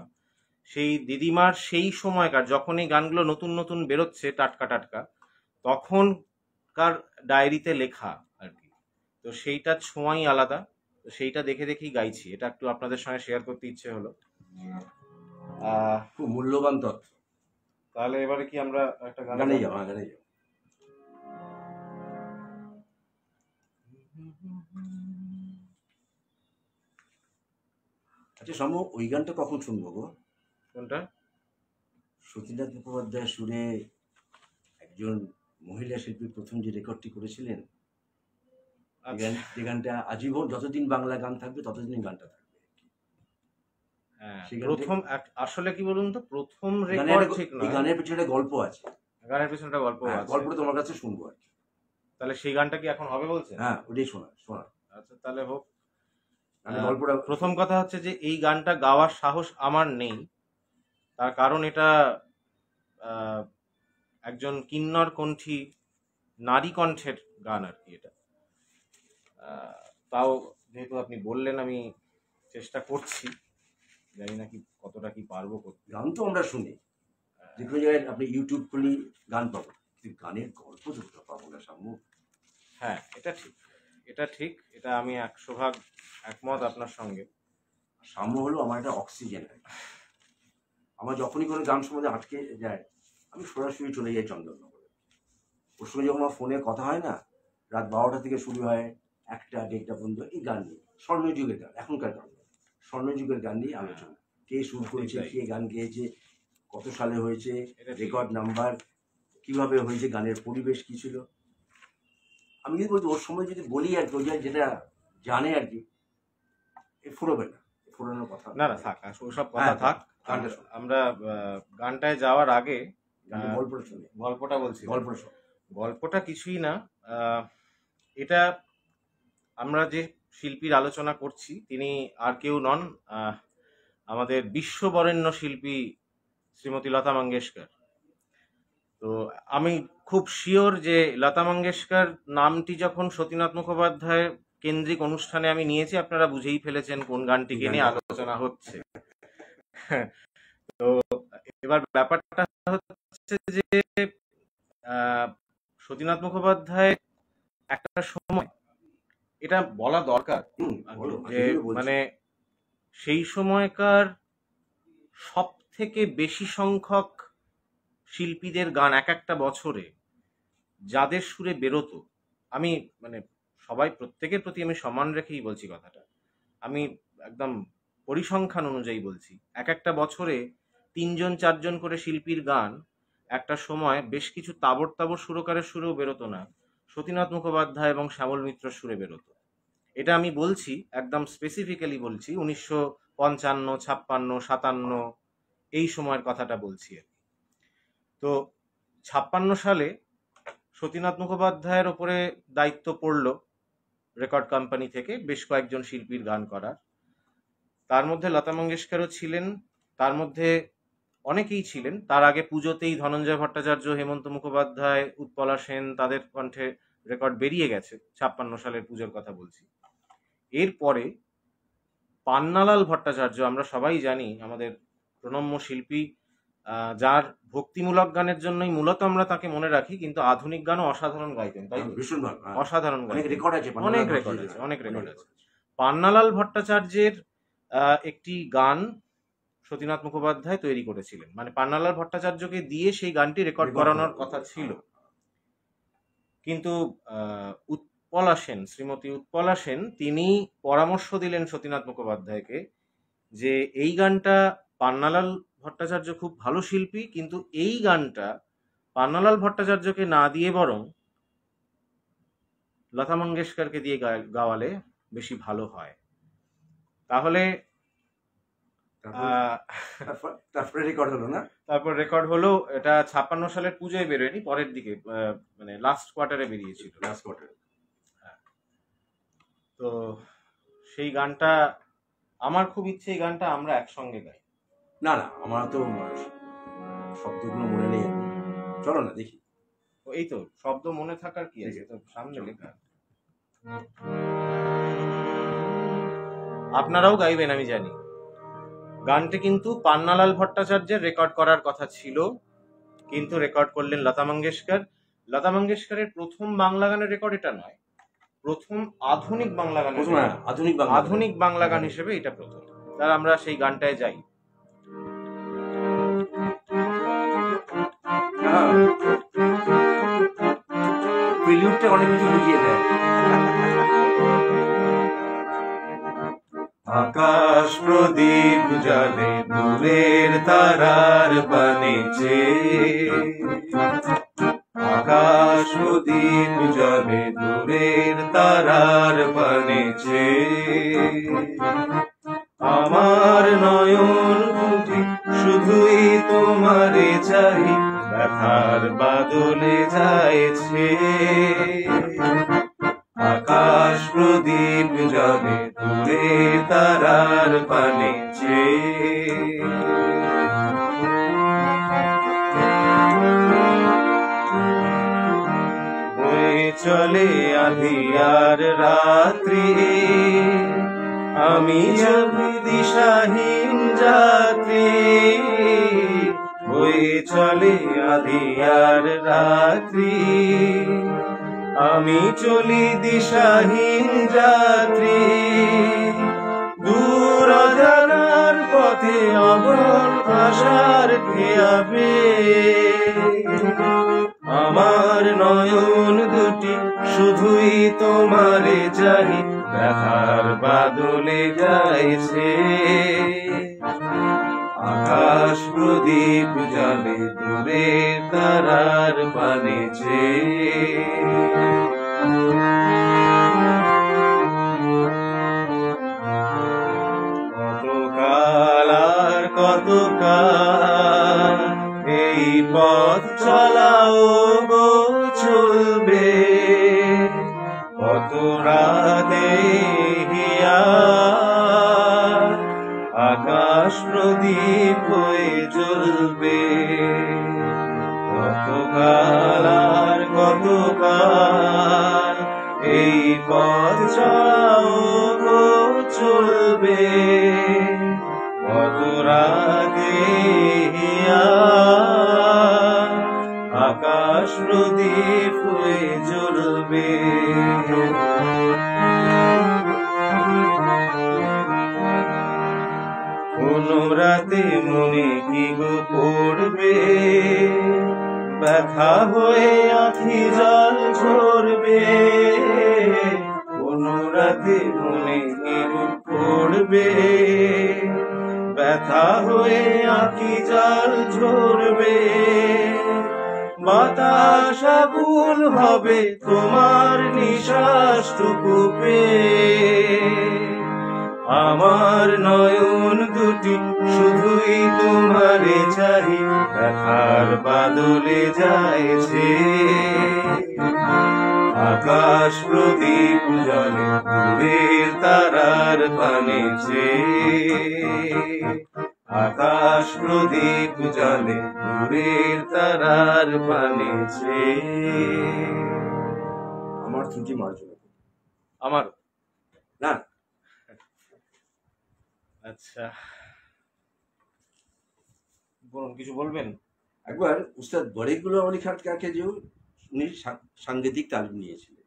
সেই দিদিমার সেই সময়কার, যখন এই গানগুলো নতুন নতুন বেরোচ্ছে টাটকা টাটকা, তখনকার ডায়েরিতে লেখা আর কি। তো সেইটার ছোঁয়াই আলাদা, তো সেইটা দেখে দেখেই গাইছি। এটা একটু আপনাদের সঙ্গে শেয়ার করতে ইচ্ছে হলো। খুব মূল্যবান তথ্য। তাহলে এবারে কি আমরা একটা গানে যাবো? গানে যাবো। আচ্ছা সম্ভব ওই গানটা কখন শুনবো গো? কোনটা? সতীনাথ মুখোপাধ্যায় সুরে একজন মহিলা শিল্পী প্রথম যে রেকর্ডটি করেছিলেন, যে গানটা আজীবন, যতদিন বাংলা গান থাকবে ততদিন গানটা থাকবে। প্রথম আসলে কি বলুন তো, প্রথম রেকর্ড ঠিক নয়, গানের পিছনে গল্প আছে, গানের পিছনে একটা গল্প আছে, গল্পটা তোমার কাছে শুনবো আর কি। তাহলে সেই গানটা কি এখন হবে বলছেন? হ্যাঁ, ওটাই শোনা। আচ্ছা তাহলে হোক। গল্পটা, প্রথম কথা হচ্ছে যে এই গানটা গাওয়ার সাহস আমার নেই, তার কারণ এটা একজন কিন্নর কণ্ঠী নারী কণ্ঠের গান আর কি। এটা তাও যেহেতু আপনি বললেন, আমি চেষ্টা করছি, জানি না কি কতটা কি পারবো করতে। গান তো আমরা শুনি, যে কোনো জায়গায় আপনি ইউটিউব খুলি গান পাবো, কিন্তু গানের গল্প দুটো পাবো না সাম্য। হ্যাঁ, এটা ঠিক, এটা ঠিক, এটা আমি 100% একমত আপনার সঙ্গে। সাম্য হলো আমার একটা অক্সিজেন। আমার যখনই কোনো গান সম্বন্ধে আটকে যায়, আমি সরাসরি চলে যাই চন্দননগরে। ওর সঙ্গে যখন আমার ফোনে কথা হয় না, রাত 12টা থেকে শুরু হয় 1টা-1:30টা পর্যন্ত এই গান নিয়ে, স্বর্ণযুগের গান, এখনকার গান, স্বর্ণযুগের গান নিয়ে আলোচনা। কে সুর করেছে, কে গান গেয়েছে, কত সালে হয়েছে, রেকর্ড নাম্বার কিভাবে হয়েছে, গানের পরিবেশ কি ছিল। আমি যদি বলছি ওর সময় যদি বলি আর কি, ওই যেটা জানে আর কি, ফুরোবে না, ফুরোনোর কথা না না থাক, ওসব কথা থাক। আমরা গানটায় যাওয়ার আগে গল্পটা বলছি। গল্পটা কিছুই না, এটা আমরা যে শিল্পীর আলোচনা করছি তিনি আর কেউ নন, আমাদের বিশ্ববরেণ্য শিল্পী শ্রীমতী লতা মঙ্গেশকর। তো আমি খুব শিওর যে লতা মঙ্গেশকর নামটি যখন সতীনাথ মুখোপাধ্যায়ের কেন্দ্রিক অনুষ্ঠানে আমি নিয়েছি, আপনারা বুঝেই ফেলেছেন কোন গানটিকে নিয়ে আলোচনা হচ্ছে। তো এবার ব্যাপারটা হচ্ছে যে সতীনাথ মুখোপাধ্যায় একটা সময় এটা বলা দরকার বলো, যে আমি বলছি। মানে সেই সময়কার সব থেকে বেশি সংখ্যক শিল্পীদের গান এক একটা বছরে যাদের সুরে বেরোতো, আমি মানে সবাই প্রত্যেকের প্রতি আমি সম্মান রেখেই বলছি কথাটা, আমি একদম পরিসংখ্যান অনুযায়ী বলছি, এক একটা বছরে 3জন 4জন করে শিল্পীর গান একটা সময় বেশ কিছু তাবড় তাবড় সুরকারের সুরেও বেরোতো না, সতীনাথ মুখোপাধ্যায় এবং শ্যামল মিত্রর সুরে বেরোতো। এটা আমি বলছি একদম স্পেসিফিক্যালি বলছি 1955, 56, 57 এই সময়ের কথাটা বলছি আর কি। তো 56 সালে সতীনাথ মুখোপাধ্যায়ের ওপরে দায়িত্ব পড়ল রেকর্ড কোম্পানি থেকে বেশ কয়েকজন শিল্পীর গান করার। তার মধ্যে লতা মঙ্গেশকরও ছিলেন, তার মধ্যে অনেকেই ছিলেন। তার আগে পুজোতেই ধনঞ্জয় ভট্টাচার্য, হেমন্ত মুখোপাধ্যায়, উৎপলা সেন তাদের কণ্ঠে রেকর্ড বেরিয়ে গেছে, 56 সালের পুজোর কথা বলছি। এরপরে পান্নালাল ভট্টাচার্য, আমরা সবাই জানি আমাদের প্রণম্য শিল্পী, যার ভক্তিমূলক গানের জন্যই মূলত আমরা তাকে মনে রাখি, কিন্তু আধুনিক গানও অসাধারণ গাইতেন, তাই তো? ভীষণ ভালো, অসাধারণ অনেক গাইতেন, রেকর্ড আছে, অনেক রেকর্ড আছে, অনেক রেকর্ড আছে। পান্নালাল ভট্টাচার্যের একটি গান সতীনাথ মুখোপাধ্যায় তৈরি করেছিলেন, মানে পান্নালাল ভট্টাচার্যকে দিয়ে সেই গানটি রেকর্ড করানোর কথা ছিল, কিন্তু উৎপলা সেন, শ্রীমতী উৎপলা সেন, তিনি পরামর্শ দিলেন সতীনাথ মুখোপাধ্যায়কে যে এই গানটা পান্নালাল ভট্টাচার্য খুব ভালো শিল্পী, কিন্তু এই গানটা পান্নালাল ভট্টাচার্যকে না দিয়ে বরং লতা মঙ্গেশকরকে দিয়ে গাওয়ালে বেশি ভালো হয়। তাহলে তারপরে রেকর্ড হলো না? তারপর রেকর্ড হলো, এটা 56 সালের পুজোয় বেরোয়নি, পরের দিকে মানে লাস্ট কোয়ার্টারে বেরিয়েছিল, লাস্ট কোয়ার্টারে। হ্যাঁ। তো সেই গানটা আমার খুব ইচ্ছে এই গানটা আমরা একসঙ্গে গাই। না না, আমার তো শব্দগুলো মনে নেই, চলো না দেখি। এই তো শব্দ মনে থাকার কি আছে, তো সামনে লেখা। আপনারাও গাইবেন আমি জানি। গানটি কিন্তু পান্নালাল ভট্টাচার্যের রেকর্ড করার কথা ছিল, কিন্তু রেকর্ড করলেন লতা মঙ্গেশকর। লতা মঙ্গেশকরের প্রথম বাংলা গানের রেকর্ড এটা নয়, প্রথম আধুনিক বাংলা গান, আধুনিক বাংলা গান হিসেবে এটা প্রথম। তার আমরা সেই গানটায় যাই। প্রিলিউডটা অনেক কিছু বুঝিয়ে দেয়। আকাশ প্রদীপ জ্বালে দূরের তারার পানে চেয়ে, আকাশ প্রদীপ জ্বালে দূরের তারার পানে চেয়ে, আমার নয়ন দুটি শুধুই তোমারে চাই, ব্যথার বাদলে যাইছে। আকাশ প্রদীপ জ্বালে দূরে তারার পানে চেয়ে, বয়ে চলে আঁধিয়ার রাত্রি, আমি যাবি দিশাহীন যাত্রী। বয়ে চলে আঁধিয়ার রাত্রি, আমি চলি দিশাহীন যাত্রী। দূর অজানার পথে অগণ আশার খেয়াবে, আমার নয়ন দুটি শুধুই তোমারে চাই, ব্যথার বাদলে যাইছে। আকাশ প্রদীপ জ্বালে দূরে তারার পানে চেয়ে, কতকাল আর কতকাল এই পথ চলাও গো চলবে, কত রাতে হিয়া আকাশ প্রদীপ হয়ে জ্বলবে। কতকাল আর কতকাল এই পথ চলাও গো চলবে, কত রাতে হিয়া আকাশ প্রদীপ হয়ে জ্বলবে। রাতে মনে কি গো পড়বে, ব্যথা হয়ে আঁখি জল ঝরবে, কোন রাতে মনে কি গো পড়বে, ব্যথা হয়ে আঁখি জল ঝরবে, বাতাস আকুল হবে তোমার নিঃশ্বাসটুকু পেয়ে, আমার নয়ন দুটি শুধুই তোমারে চাই, ব্যথার বাদলে যাইছে, আকাশ প্রদীপ জলে দূরের তারার পানেছে, আকাশ প্রদীপ জলে দূরের তারার পানেছে। আমার ত্রুটি মার্জনা করুন। আমার না, আচ্ছা, বলুন, কিছু বলবেন? একবার উস্তাদ বড়েগুলো অলি খান কাকে যে উনি সাংগীতিক তালিম নিয়েছিলেন।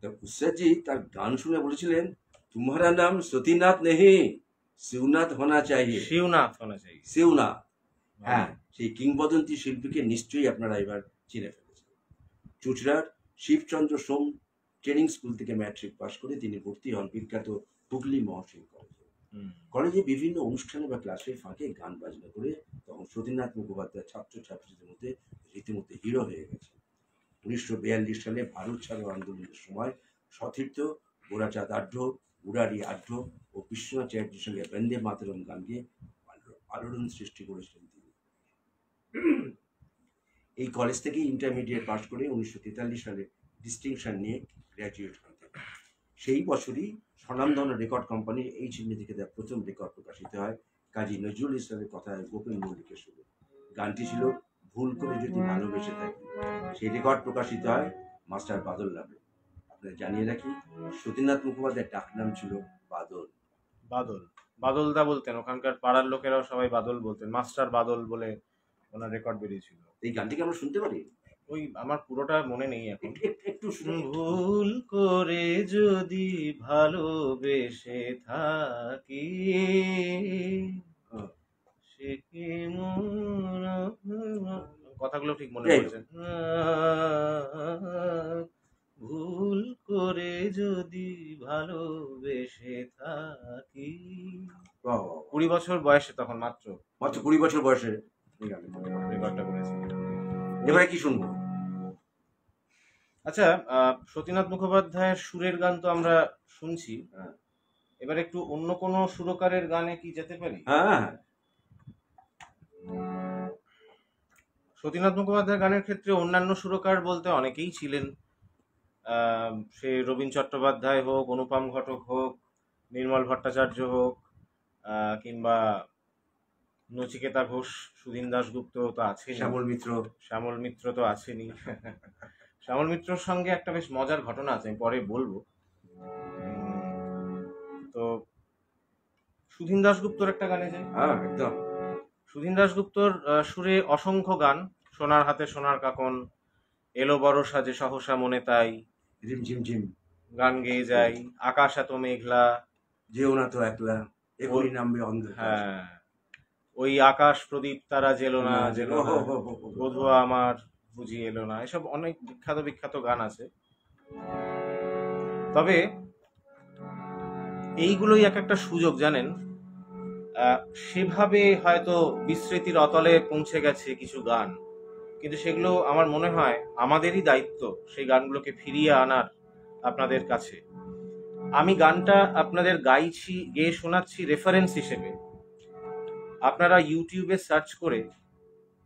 তো উস্তাদজি তার গান শুনে বলেছিলেন, তোমারা নাম সতীনাথ নেহি, শিবনাথ হোনা চাইয়ে। শিবনাথ হোনা চাই। শিবনাথ, হ্যাঁ, সেই কিংবদন্তি শিল্পীকে নিশ্চয়ই আপনারা এবার চিনে ফেলেছেন। চুচড়ার শিবচন্দ্র সোম ট্রেনিং স্কুল থেকে ম্যাট্রিক পাশ করে তিনি ভর্তি হন বিখ্যাত হুগলি মহসিন কলেজে। কলেজে বিভিন্ন অনুষ্ঠানে বা ক্লাসের ফাঁকে গান বাজনা করে তখন সতীনাথ মুখোপাধ্যায় ছাত্রছাত্রীদের মধ্যে রীতিমতো হিরো হয়ে গেছে। 1942 সালে ভারত ছাড়ো আন্দোলনের সময় সতীর্থ, গোরাচাঁদ আঢ্য, মুরারি আঢ্য ও বিশ্বনাথ চ্যাটার্জির সঙ্গে বন্দে মাতরম গান গেয়ে আলোড়ন সৃষ্টি করেছিলেন তিনি। এই কলেজ থেকে ইন্টারমিডিয়েট পাশ করে 1943 সালে ডিস্টিংশন নিয়ে গ্র্যাজুয়েট হন। সেই বছরই স্বনামধন্য রেকর্ড কোম্পানির এইচ থেকে তার প্রথম রেকর্ড প্রকাশিত হয় কাজী নজরুল ইসলামের কথায় গোপেন মল্লিকের সুরে। গানটি ছিল ভুল করে যদি ভালোবেসে থাকি। সেই রেকর্ড প্রকাশিত হয় মাস্টার বাদল নামে। আপনাদের জানিয়ে রাখি, সতীনাথ মুখোপাধ্যায়ের ডাক নাম ছিল বাদল। বাদল, বাদলদা বলতেন, ওখানকার পাড়ার লোকেরাও সবাই বাদল বলতেন, মাস্টার বাদল বলে ওনার রেকর্ড বেরিয়েছিল। এই গানটিকে আমরা শুনতে পারি? ওই আমার পুরোটা মনে নেই এখন। একটু শুনে। ভুল করে যদি ভালোবেসে থাকি, সে কি কথাগুলো ঠিক মনে এই। পড়ছে। ভুল করে যদি ভালোবেসে থাকি। 20 বছর বয়সে তখন মাত্র মাত্র 20 বছর বয়সে এই গানটা রেকর্ডটা করেছি। এবারে কি শুনবো? আচ্ছা, সতীনাথ মুখোপাধ্যায়ের সুরের গান তো আমরা শুনছি, হ্যাঁ। এবার একটু অন্য কোনো সুরকারের গানে কি যেতে পারি? হ্যাঁ, সতীনাথ মুখোপাধ্যায়ের গানের ক্ষেত্রে অন্যান্য সুরকার বলতে অনেকেই ছিলেন। সে রবীন চট্টোপাধ্যায় হোক, অনুপম ঘটক হোক, নির্মল ভট্টাচার্য হোক, কিংবা নচিকেতা ঘোষ, সুধীন দাশগুপ্ত তো আছেন, শ্যামল মিত্র। শ্যামল মিত্র তো আছেনই। শ্যামল মিত্রর সঙ্গে একটা বেশ মজার ঘটনা আছে, আমি পরে বলবো। তো সুধীন দাশগুপ্তর একটা গানে যাই। হ্যাঁ, একদম। সুধীন দাশগুপ্তর সুরে অসংখ্য গান, সোনার হাতে সোনার কাকন, এলো বড় সাজে সহসা মনে তাই, ঝিম ঝিম ঝিম, গান গেয়ে যাই, আকাশ এত মেঘলা, যেও না তো একলা, এখনই নামবে অন্ধকার। হ্যাঁ, ওই আকাশ প্রদীপ তারা জেলো না জেলো না, বধুয়া আমার বুঝি এলো না, এসব অনেক বিখ্যাত বিখ্যাত গান আছে। তবে এইগুলোই এক একটা সুযোগ, জানেন, সেভাবে হয়তো বিস্মৃতির অতলে পৌঁছে গেছে কিছু গান, কিন্তু সেগুলো আমার মনে হয় আমাদেরই দায়িত্ব সেই গানগুলোকে ফিরিয়ে আনার আপনাদের কাছে। আমি গানটা আপনাদের গাইছি, গেয়ে শোনাচ্ছি রেফারেন্স হিসেবে। আপনারা ইউটিউবে সার্চ করে,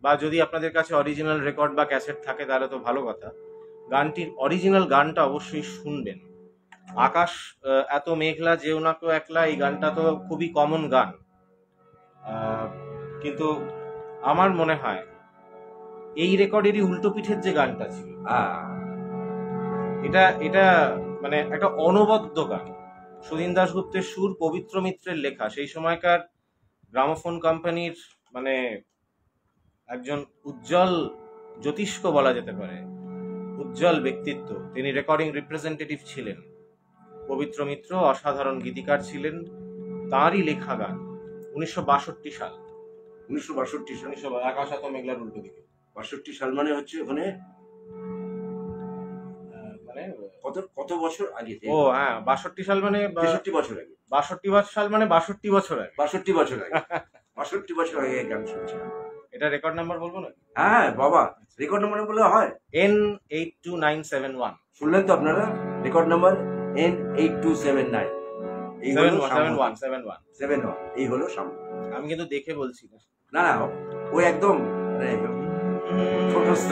বা যদি আপনাদের কাছে অরিজিনাল রেকর্ড বা ক্যাসেট থাকে তাহলে তো ভালো কথা, গানটির অরিজিনাল গানটা অবশ্যই শুনবেন। আকাশ এত মেঘলা যেও না তো একলা, এই গানটা তো খুবই কমন গান, কিন্তু আমার মনে হয় এই রেকর্ডেরই উল্টো পিঠের যে গানটা ছিল, এটা এটা মানে একটা অনবদ্য গান। সুধীন দাশগুপ্তের সুর, পবিত্র মিত্রের লেখা, সেই সময়কার গ্রামোফোন কোম্পানির মানে একজন উজ্জ্বল জ্যোতিষ্ক বলা যেতে পারে, উজ্জ্বল ব্যক্তিত্ব। তিনি রেকর্ডিং রিপ্রেজেন্টেটিভ ছিলেন। পবিত্র মিত্র অসাধারণ গীতিকার ছিলেন, তাঁরই লেখা গান 1962 সাল। 1962 সাল। আকাশাত মেঘলার উল্টো দিকে। 62 সাল মানে হচ্ছে ওখানে মানে কত কত বছর আগে? ও হ্যাঁ, 62 সাল মানে 63 বছর আগে। 62 সাল মানে 62 বছর আগে। 62 বছর আগে। 62 বছর আগে গান শুনছি। এটা রেকর্ড নাম্বার বলবো না? হ্যাঁ বাবা, রেকর্ড নাম্বার বলে হয়। N82971। শুনলেন তো আপনারা? Record number N8279। এই হলো 71। এই হলো সামনে। আমি কিন্তু দেখে বলছি না। না না, ও একদম মানে ছোটস্থ।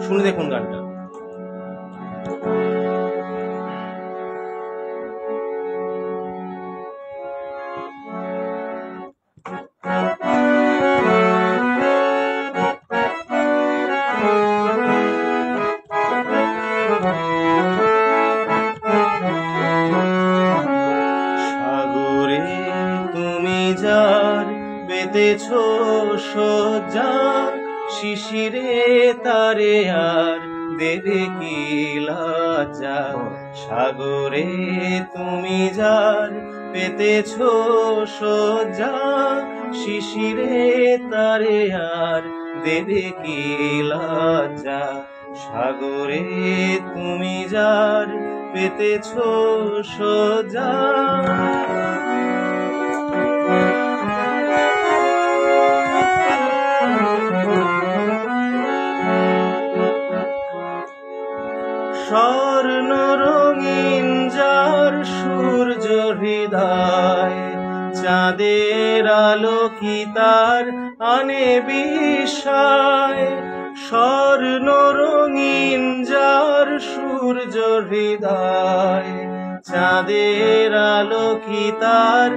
শুনে দেখুন গানটা। সাগরে তুমি যার বেঁধেছ সজ্জা, শিশিরে তারে আর দেবে কি লজ্জা। সাগরে তুমি যার পেতেছ সজ্জা, শিশিরে তারে আর দেবে কি লজ্জা। সাগরে তুমি যার পেতেছ সজ্জা। স্বর্ণ রঙিন যার সূর্য হৃদয়, চাঁদের আলো কি তার আনে বিস্ময়। স্বর্ণ রঙিন যার সূর্য হৃদয়, চাঁদের আলো কি তার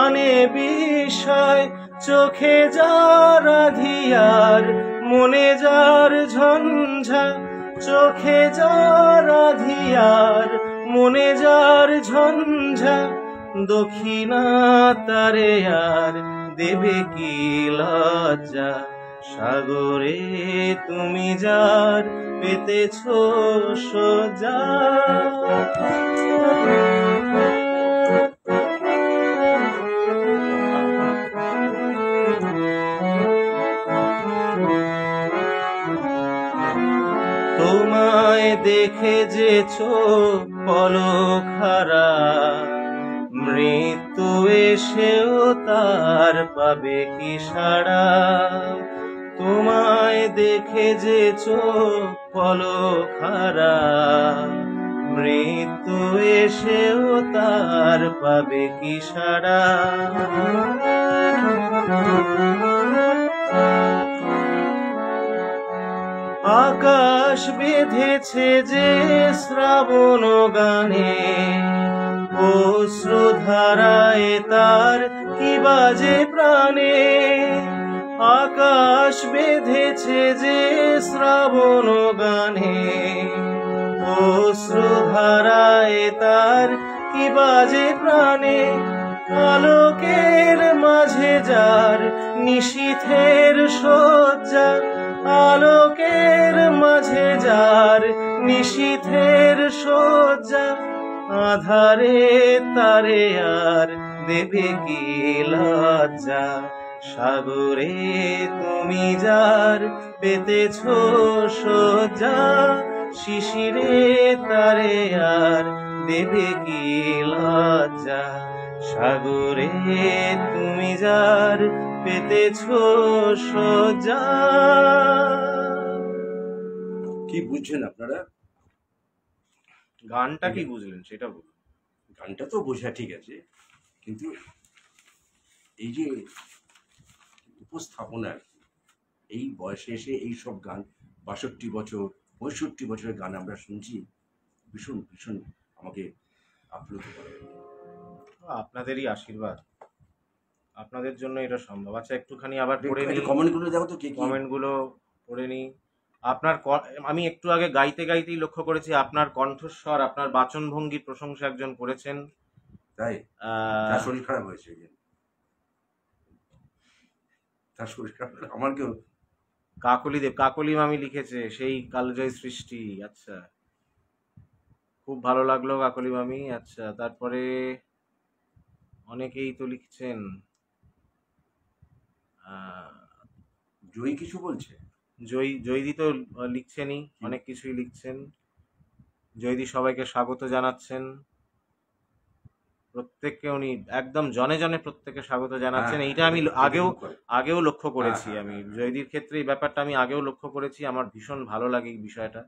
আনে বিস্ময়। চোখে যার আঁধিয়ার, মনে যার ঝঞ্ঝা, চোখে যার আঁধিয়ার, মনে যার ঝঞ্ঝা। দক্ষিণা তারে আর দেবে কি লজ্জা। সাগরে তুমি যার পেতেছ সজ্জা। তোমায় দেখে যে চোখ পলক হারা, মৃত্যু এসেও তার পাবে কি সাড়া। তোমায় দেখে যে চোখ পলক হারা, মৃত্যু এসেও তার পাবে কি সাড়া। আকাশ বেঁধেছে যে শ্রাবণ গানে, অশ্রুধারায় তার কি বাজে প্রাণে। আকাশ বেঁধেছে যে শ্রাবণ গানে, অশ্রুধারায় তার কি বাজে প্রাণে। আলোকের মাঝে যার নিশীথের শয্যা, আলোকের মাঝে যার নিশীথের শয্যা। আধারে তারে আর দেবে কি লজ্জা। সাগরে তুমি যার পেতেছ সজ্জা, শিশিরে তারে আর দেবে কি লজ্জা। সাগরে তুমি যার পেতেছ সজ্জা। কি বুঝছেন আপনারা? গানটা কি বুঝলেন সেটা বলুন। গানটা তো বোঝা ঠিক আছে, কিন্তু এই যে উপস্থাপনা আর কি, এই বয়সে এসে এই সব গান 62 বছর 65 বছরের গান আমরা শুনছি, ভীষণ ভীষণ আমাকে আপ্লুত করে। আপনাদেরই আশীর্বাদ, আপনাদের জন্য এটা সম্ভব। আচ্ছা, একটুখানি আবার পড়ে নিই কমেন্টগুলো দেখো তো, কি কমেন্টগুলো পড়ে নিই। আপনার আমি একটু আগে গাইতে গাইতেই লক্ষ্য করেছি আপনার কণ্ঠস্বর, আপনার বাচনভঙ্গির প্রশংসা একজন করেছেন। তাই তার শরীর খারাপ হয়েছে, তার শরীর খারাপ, আমার কেউ কাকলি মামি লিখেছে সেই কালজয় সৃষ্টি। আচ্ছা, খুব ভালো লাগলো কাকলি মামি। আচ্ছা, তারপরে অনেকেই তো লিখছেন। আহ, জয়ী কিছু বলছে? জয়দি তো লিখছেনই, অনেক কিছুই লিখছেন। জয়দি সবাইকে স্বাগত জানাচ্ছেন, প্রত্যেককে উনি একদম জনে জনে প্রত্যেককে স্বাগত জানাচ্ছেন। এইটা আমি আগেও লক্ষ্য করেছি। আমি জয়দির ক্ষেত্রে এই ব্যাপারটা আমি আগেও লক্ষ্য করেছি। আমার ভীষণ ভালো লাগে এই বিষয়টা।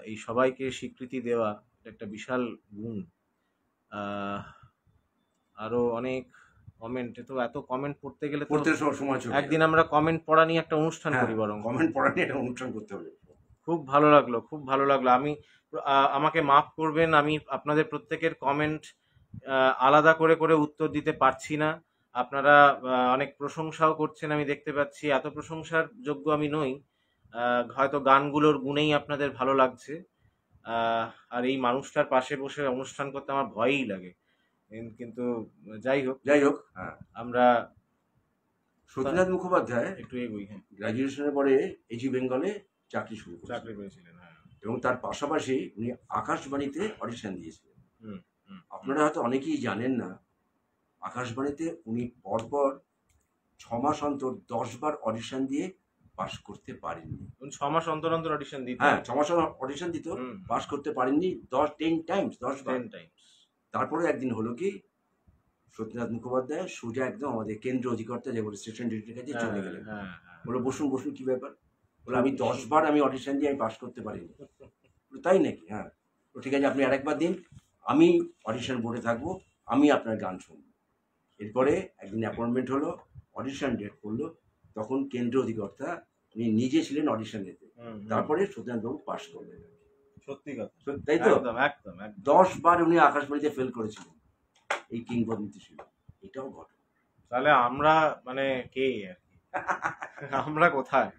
এই সবাইকে স্বীকৃতি দেওয়া একটা বিশাল গুণ। আরো অনেক কমেন্ট, তো এত কমেন্ট পড়তে গেলে পড়তে সময় চলে একদিন আমরা কমেন্ট পড়া নিয়ে একটা অনুষ্ঠান করি, বরং কমেন্ট পড়া নিয়ে একটা অনুষ্ঠান করতে হবে। খুব ভালো লাগলো, খুব ভালো লাগলো। আমি আমাকে মাফ করবেন, আমি আপনাদের প্রত্যেকের কমেন্ট আলাদা করে করে উত্তর দিতে পারছি না। আপনারা অনেক প্রশংসাও করছেন, আমি দেখতে পাচ্ছি। এত প্রশংসার যোগ্য আমি নই, হয়তো গানগুলোর গুণেই আপনাদের ভালো লাগছে। আর এই মানুষটার পাশে বসে অনুষ্ঠান করতে আমার ভয়ই লাগে, কিন্তু যাই হোক। হ্যাঁ, আমরা সতীনাথ মুখোপাধ্যায় একটু এগোই। হ্যাঁ, গ্রাজুয়েশনের পরে এজি বেঙ্গলে চাকরি পেয়েছিলেন। হ্যাঁ, এবং তার পাশাপাশি উনি আকাশবাণীতে অডিশন দিয়েছিলেন। আপনারা হয়তো অনেকেই জানেন না, আকাশবাণীতে উনি পরপর 6 মাস অন্তর 10 বার অডিশন দিয়ে পাশ করতে পারেননি। 6 মাস অন্তর অন্তর অডিশন দিত। হ্যাঁ, 6 মাস অডিশন দিত, পাশ করতে পারেননি 10 টাইমস। তারপরে একদিন হলো কি, সত্যনাথ মুখোপাধ্যায় সোজা একদম আমাদের কেন্দ্র অধিকর্তা যে বলে স্টেশন ডিরেক্টরের কাছে চলে গেলেন। বলে বসুন বসুন, কি ব্যাপার? বলে আমি 10 বার আমি অডিশন দিয়ে আমি পাশ করতে পারিনি। তাই নাকি? হ্যাঁ, তো ঠিক আছে, আপনি আরেকবার দিন, আমি অডিশন বোর্ডে থাকবো, আমি আপনার গান শুনবো। এরপরে একদিন অ্যাপয়েন্টমেন্ট হলো, অডিশন ডেট করলো, তখন কেন্দ্র অধিকর্তা উনি নিজে ছিলেন অডিশন দিতে। তারপরে সত্যনাথবাবু পাশ করলেন। সত্যি কথা, তাই তো? একদম 10 বার উনি আকাশবাণীতে ফেল করেছিলেন, এই কিংবদন্তি ছিল। এটাও ঘটনা। তাহলে আমরা মানে কে আর কি? আমরা কোথায়?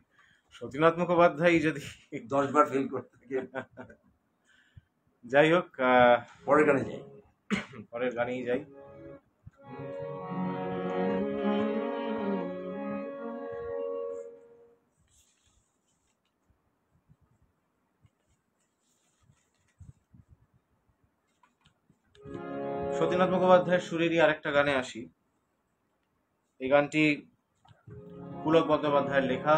সতীনাথ মুখোপাধ্যায় যদি 10 বার ফেল করতে থাকে। যাই হোক, পরের গানে যাই। পরের গানেই যাই। সতীনাথ মুখোপাধ্যায়ের সুরেরই আরেকটা গানে আসি। এই গানটি পুলক বন্দ্যোপাধ্যায়ের লেখা,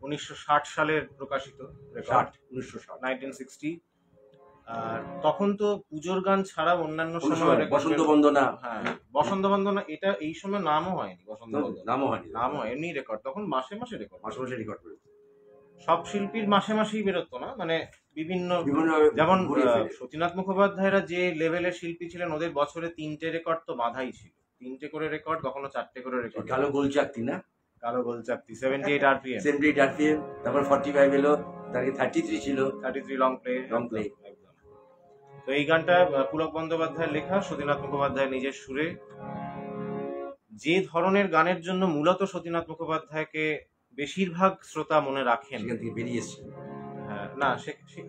1960 সালের প্রকাশিত, 1960। আর তখন তো পুজোর গান ছাড়া অন্যান্য সময় বসন্ত বন্দনা। হ্যাঁ, বসন্ত বন্দনা, এটা এই সময় নামও হয়নি। বসন্ত বন্দনা নামও হয়, এমনি রেকর্ড, তখন মাসে মাসে রেকর্ড বেরোতো। সব শিল্পীর মাসে মাসেই বেরোতো না, মানে বিভিন্ন যেমন সতীনাথ মুখোপাধ্যায়রা যে লেভেলের শিল্পী ছিলেন, ওদের বছরে 3টে রেকর্ড তো বাধাই ছিল। 3টে করে রেকর্ড, কখনো 4টে করে রেকর্ড। কালো গোল চাকতি না, কালো গোল চাকতি 78 RPM, তারপর 45 এলো, তারপরে 33 ছিল, 33 লং প্লে। একদম। তো এই গানটা পুলক বন্দ্যোপাধ্যায়ের লেখা, সতীনাথ মুখোপাধ্যায় নিজের সুরে। যে ধরনের গানের জন্য মূলত সতীনাথ মুখোপাধ্যায়কে বেশিরভাগ শ্রোতা মনে রাখেন, সেখান থেকে বেরিয়ে এসেছে। হ্যাঁ, না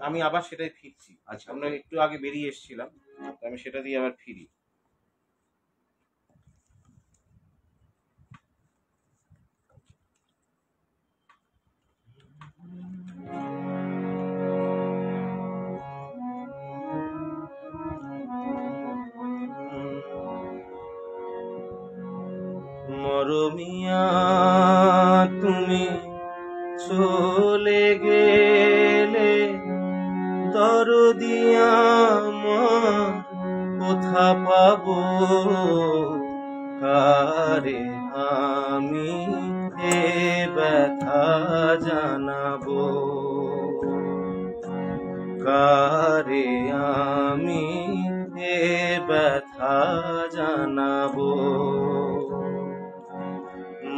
আমি আবার সেটাই ফিরছি। আচ্ছা, আমরা একটু আগে বেরিয়ে এসেছিলাম, আমি সেটা দিয়ে আবার ফিরি। মরমিয়া তুমি চলে গেলে, দরদিয়া আমার কোথা পাবো, কারে আমি এ ব্যথা জানাবো, কারে আমি এ ব্যথা জানাবো।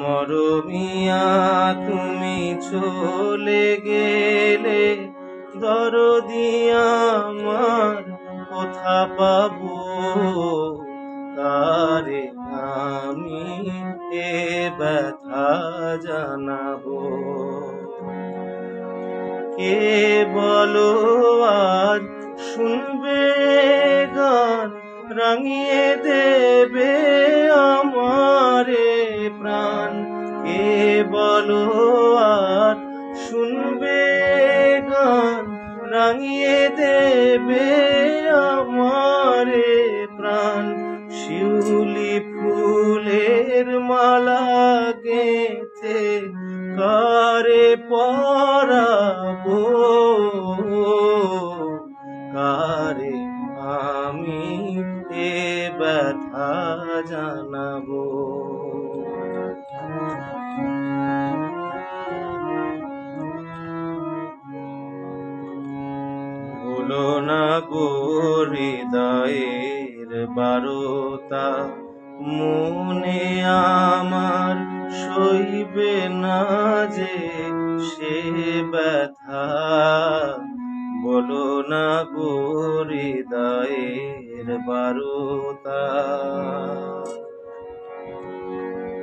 মরমিয়া তুমি চলে গেলে, দরদিয়া আমার কোথা পাবো, কারে আমি এ ব্যথা জানাবো। কে বলো আজ শুনবে গান, রাঙিয়ে দেবে আমারে প্রাণ। কে বলো আজ শুনবে গান, রাঙিয়ে দেবে আমারে প্রাণ, শিউলি ফুলের মালা গেঁথে কারে পরাবো, কারে আমি এ ব্যথা জানাবো। বলো না গো হৃদয়ের বারতা, মনে আমার সইবে না যে সে ব্যথা। বলো না গো হৃদয়ের বারতা,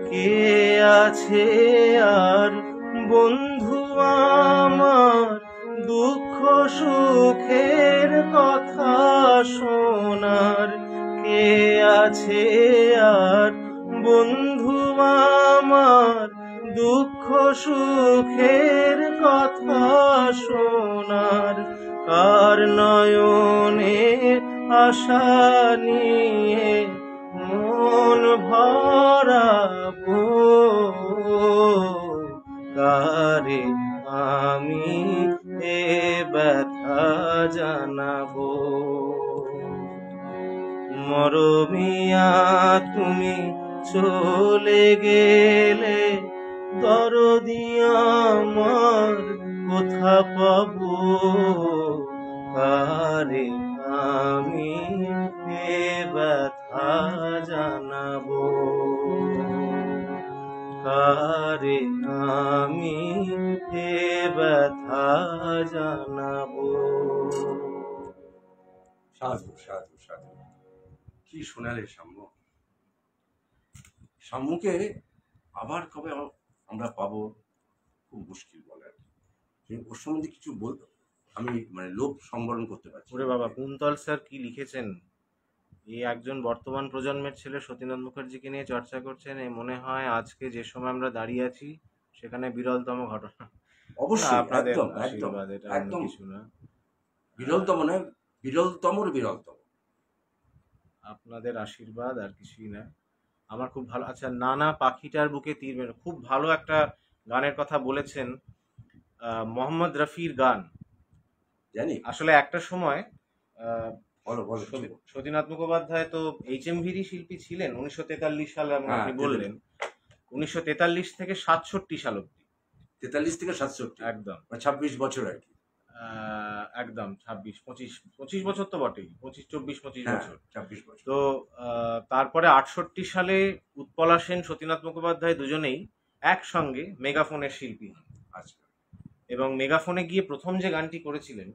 কে আছে আর বন্ধু আমার দুঃখ সুখের কথা শোনার? কে আছে আর বন্ধু আমার দুঃখ সুখের কথা শোনার? কার নয়নে আশা নিয়ে মন ভরাবো, কারে আমি এ ব্যথা জানাবো। মরমিয়া তুমি চলে গেলে দরদি আমার কোথা পাবো, কারে আমি এ ব্যথা জানাবো, কারে আমি এ ব্যথা জানাবো। সাধু সাধু সাধু, কি শোনালে সাম্য। সাম্যকে আবার কবে আমরা পাবো খুব মুশকিল বলে। ওর সম্বন্ধে কিছু বল, আমি মানে লোভ সম্বরণ করতে পারছি। ওরে বাবা, কুন্তল স্যার কি লিখেছেন! এই একজন বর্তমান প্রজন্মের ছেলে সতীনাথ মুখার্জিকে নিয়ে চর্চা করছেন, এই মনে হয় আজকে যে সময় আমরা দাঁড়িয়ে আছি সেখানে বিরলতম ঘটনা। অবশ্যই, আপনাদের একদম একদম আশীর্বাদ, এটা অন্য একদম কিছু না। বিরলতম নয়, বিরলতমর বিরলতম। আপনাদের আশীর্বাদ, আর কিছুই না। আমার খুব ভালো। আচ্ছা, নানা পাখিটার বুকে তীর মেরে, খুব ভালো একটা গানের কথা বলেছেন, মোহাম্মদ রফির গান। জানি, আসলে একটা সময় বলো বলো। সতীনাথ মুখোপাধ্যায় তো HMV-র শিল্পী ছিলেন 1943 সালে, আপনি বললেন 1943 থেকে 67 সাল অব্দি। 43 থেকে 67, একদম 26 বছর আর কি। একদম 25 বছর তো বটেই, 24-25 বছর। 26 বছর। তো তারপরে 68 সালে উৎপলা সেন, সতীনাথ মুখোপাধ্যায় দুজনেই একসঙ্গে মেগাফোনের শিল্পী হন। আচ্ছা। এবং মেগাফোনে গিয়ে প্রথম যে গানটি করেছিলেন,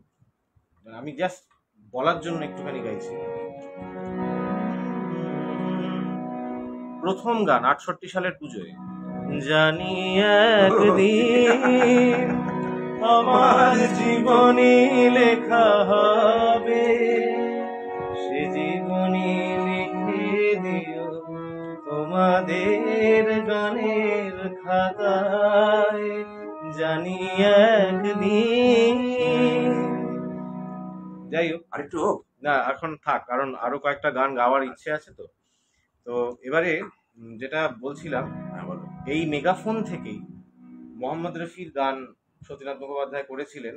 আমি জাস্ট বলার জন্য একটুখানি গাইছি। প্রথম গান 68 সালের পুজোয়। জানি একদিন আমার জীবনী লেখা হবে, সে জীবনী লিখে দিও তোমাদের গানের খাতায়। জানি একদিন। যাই হোক, আরেকটু হোক না এখন থাক, কারণ আরো কয়েকটা গান গাওয়ার ইচ্ছে আছে। তো তো এবারে যেটা বলছিলাম, বলো। এই মেগাফোন থেকেই মোহাম্মদ রফির গান সতীনাথ মুখোপাধ্যায় করেছিলেন।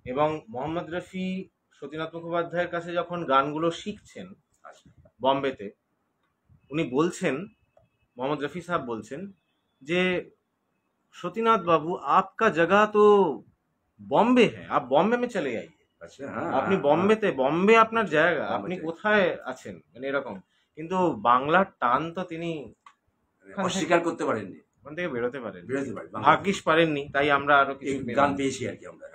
এবং মোহাম্মদ রফি সতীনাথ মুখোপাধ্যায়ের কাছে যখন গানগুলো শিখছেন বম্বেতে, উনি বলছেন, মোহাম্মদ রফি সাহেব বলছেন যে सतीनाथ बाबू आपका जगह तो बॉम्बे है, आप बॉम्बे में चले आइए। আচ্ছা, আপনি বম্বেতে, বম্বে আপনার জায়গা, আপনি বম্বে কোথায় আছেন, মানে এরকম। কিন্তু বাংলার টান তো তিনি অস্বীকার করতে পারেননি, ওখান থেকে বেরোতে পারেন, বেরোতে পারেন, ভাগ্যিস পারেননি, তাই আমরা আরো কিছু গান পেয়েছি আর কি আমরা।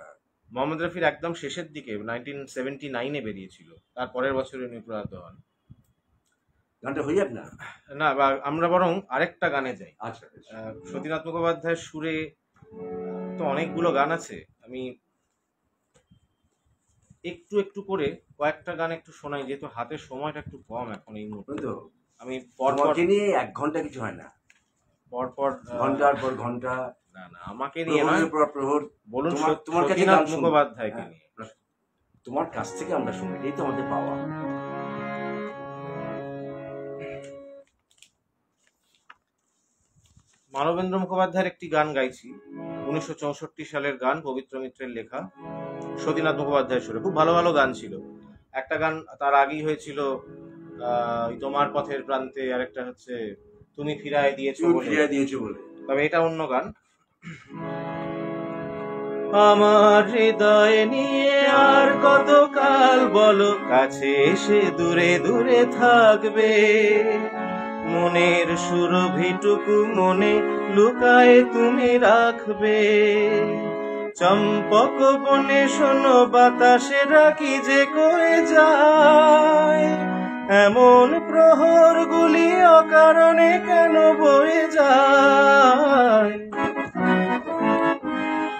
মোহাম্মদ রফির একদম শেষের দিকে 1979-এ বেরিয়েছিল, তার পরের বছর উনি প্রয়াত হন। গানটা হয়ে যাক না? না, আমরা বরং আরেকটা গানে যাই। আচ্ছা, সতীনাথ মুখোপাধ্যায়ের সুরে তো অনেকগুলো গান আছে, আমি একটু একটু করে কয়েকটা গান একটু শোনাই, যেহেতু হাতের সময়টা একটু কম এখন এই মুহূর্তে। তো আমি পরপর নিয়ে 1 ঘন্টা কিছু হয় না, পরপর ঘন্টার পর ঘন্টা। না না, আমাকে নিয়ে নয়, প্রহর। বলুন তোমার কাছে সতীনাথ গান মুখোপাধ্যায়কে নিয়ে। তোমার কাছ থেকে আমরা শুনি, এই তো আমাদের পাওয়া। মানবেন্দ্র মুখোপাধ্যায়ের একটি গান গাইছি, 1964 সালের গান, পবিত্র মিত্রের লেখা, সতীনাথ মুখোপাধ্যায়ের সুরে। খুব ভালো ভালো গান ছিল। একটা গান তার আগেই হয়েছিল, ওই তোমার পথের প্রান্তে, আর একটা হচ্ছে তুমি ফিরায় দিয়েছো বলে। তবে এটা অন্য গান। আমার হৃদয় নিয়ে আর কতকাল বলো, কাছে এসে দূরে দূরে থাকবে, মনের সুরভিটুকু মনে লুকায়ে তুমি রাখবে। চম্পক বনে শোনো বাতাসেরা কি যে কয়ে যায়, এমন প্রহর গুলি অকারণে কেন বয়ে যায়।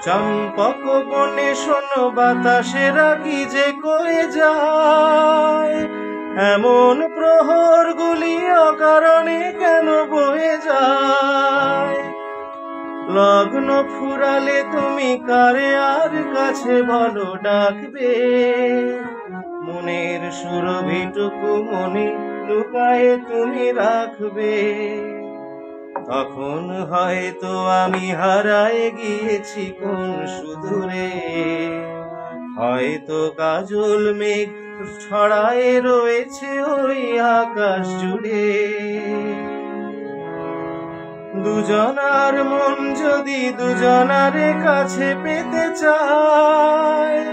চম্পক বনে শোনো বাতাসেরা কি যে কয়ে যায়, এমন প্রহর গুলি অকারণে কেন বয়ে যায়। লগ্ন ফুরালে তুমি কারে আর কাছে বলো ডাকবে, মনের সুরভিটুকু মনে লুকায়ে তুমি রাখবে। তখন হয়তো আমি হারায়ে গিয়েছি কোন সুদূরে, হয়তো কাজল মেঘ ছড়ায়ে রয়েছে ওই আকাশ জুড়ে। দুজনার মন যদি দুজনারে কাছে পেতে চায়,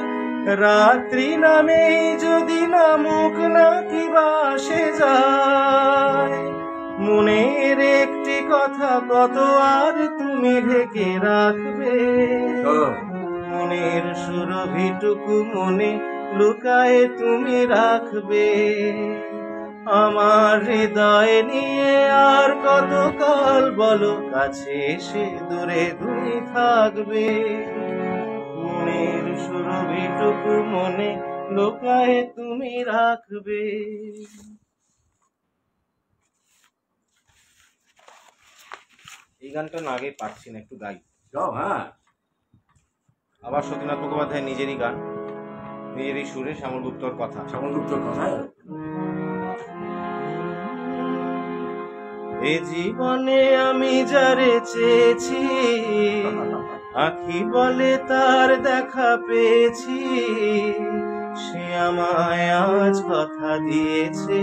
রাত্রি নামেই যদি নামুক না কি বাসে যায়। মনের একটি কথা কত আর তুমি ঢেকে রাখবে, মনের সুরভিটুকু মনে লুকায়ে তুমি রাখবে। আমার হৃদয় নিয়ে আর কতকাল বলো, কাছে এসে দূরে দূরে থাকবে, মনের সুরভিটুকু মনে লুকায়ে তুমি রাখবে। এই গানটা না আগে পারছি না, একটু গাই। হ্যাঁ, আবার সতীনাথ মুখোপাধ্যায় নিজেরই গান, নিজেরই সুরে, শ্যামল গুপ্তর কথা। শ্যামল গুপ্তর কথা। এ জীবনে আমি যারে চেয়েছি, আখি বলে তার দেখা পেয়েছি, সে আমায় আজ কথা দিয়েছে,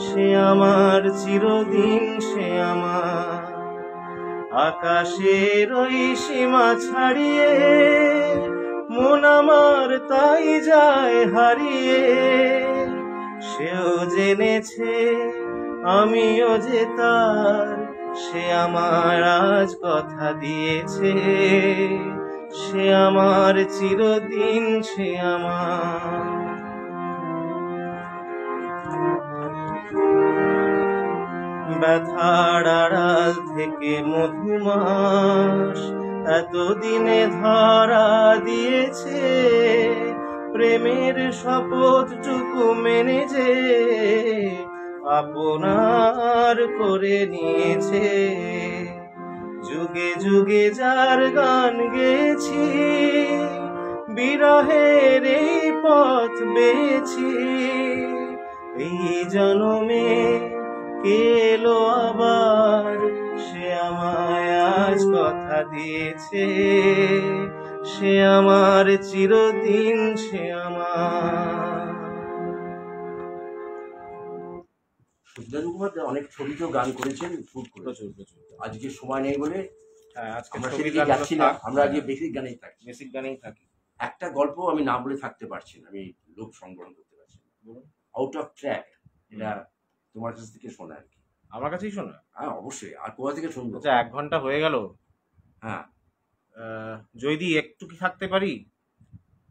সে আমার চিরদিন, সে আমার আকাশের ওই সীমা ছাড়িয়ে, মন আমার তাই যায় হারিয়ে। সেও জেনেছে আমিও যে তার, সে আমার আজ কথা দিয়েছে, সে আমার চিরদিন, সে আমার। ব্যথার আড়াল থেকে মধুমাস এতদিনে ধরা দিয়েছে, প্রেমের শপথটুকু মেনে যে আপনার করে নিয়েছে। যুগে যুগে যার গান গেয়েছি, বিরহের এই পথ বেয়েছি, এই জনমে এলো আবার, সে আমায় আজ কথা দিয়েছে, সে আমার চিরদিন, সে আমার। সতীনাথ মুখোপাধ্যায় অনেক ছবিতেও গান করেছেন, শুট করেছেন। আজকে সময় নেই বলে আমরা সেদিকে যাচ্ছি না, আমরা আজকে বেসিক গানেই থাকি। একটা গল্প আমি না বলে থাকতে পারছি না, আমি লোক সংগ্রহ করতে পারছি না। আউট অফ ট্র্যাক, এটা তোমার কাছ থেকে শোনা আর কি। আমার কাছেই শোনা? হ্যাঁ অবশ্যই, আর কোথা থেকে শুনবো? আচ্ছা, 1 ঘন্টা হয়ে গেল। হ্যাঁ, জয়দি একটু কি থাকতে পারি?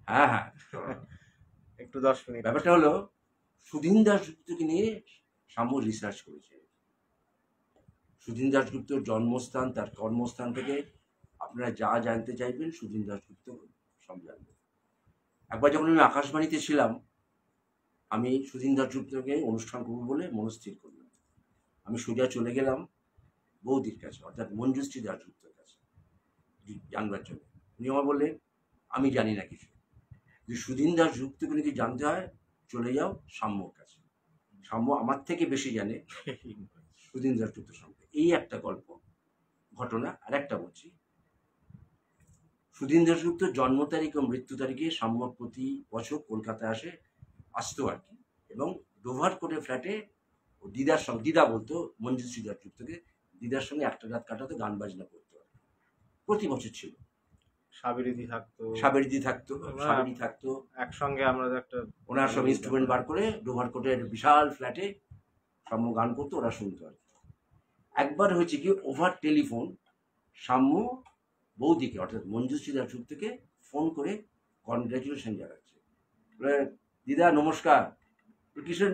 হ্যাঁ হ্যাঁ, একটু 10 মিনিট। ব্যাপারটা হলো, সুধীন দাশগুপ্তকে নিয়ে সাম্য রিসার্চ করেছে। সুধীন দাশগুপ্তর জন্মস্থান, তার কর্মস্থান থেকে আপনারা যা জানতে চাইবেন সুধীন দাশগুপ্ত সব জানবেন। একবার যখন আমি আকাশবাণীতে ছিলাম, আমি সুধীন দাশগুপ্তকে অনুষ্ঠান করব বলে মনস্থির করলাম। আমি সোজা চলে গেলাম বৌদির কাছে, অর্থাৎ মঞ্জুশ্রী দাশগুপ্তর কাছে জানবার জন্য। উনি আমার বললেন, আমি জানি না কিছু, যে সুদিন দাশগুপ্ত থেকে যদি জানতে হয় চলে যাও সাম্যর কাছে, সাম্য আমার থেকে বেশি জানে সুদিন দাশগুপ্ত সম্পর্কে। এই একটা গল্প ঘটনা। আর একটা বলছি, সুদিন দাশগুপ্তর জন্ম তারিখ ও মৃত্যু তারিখে সাম্য প্রতি বছর কলকাতায় আসতো আর কি, এবং ডোভার কোর্টের ফ্ল্যাটে ও দিদার সঙ্গে, দিদা বলতো মঞ্জুশ্রী দাশগুপ্তকে, দিদার সঙ্গে একটা রাত কাটাতো, গান বাজনা করতো, প্রতি বছর ছিল। সাবেরিদি থাকতো, সাবেরিদি থাকতো, সাবেরি থাকতো, একসঙ্গে আমরা একটা ওনার সব ইনস্ট্রুমেন্ট বার করে ডোভার কোর্টের বিশাল ফ্ল্যাটে সাম্য গান করতো, ওরা শুনতো আর কি। একবার হয়েছে কি, ওভার টেলিফোন সাম্য বৌদিকে অর্থাৎ মঞ্জুশ্রী দাশগুপ্তকে ফোন করে কনগ্রাচুলেশন জানাচ্ছে, বলে দিদা নমস্কার, কিসের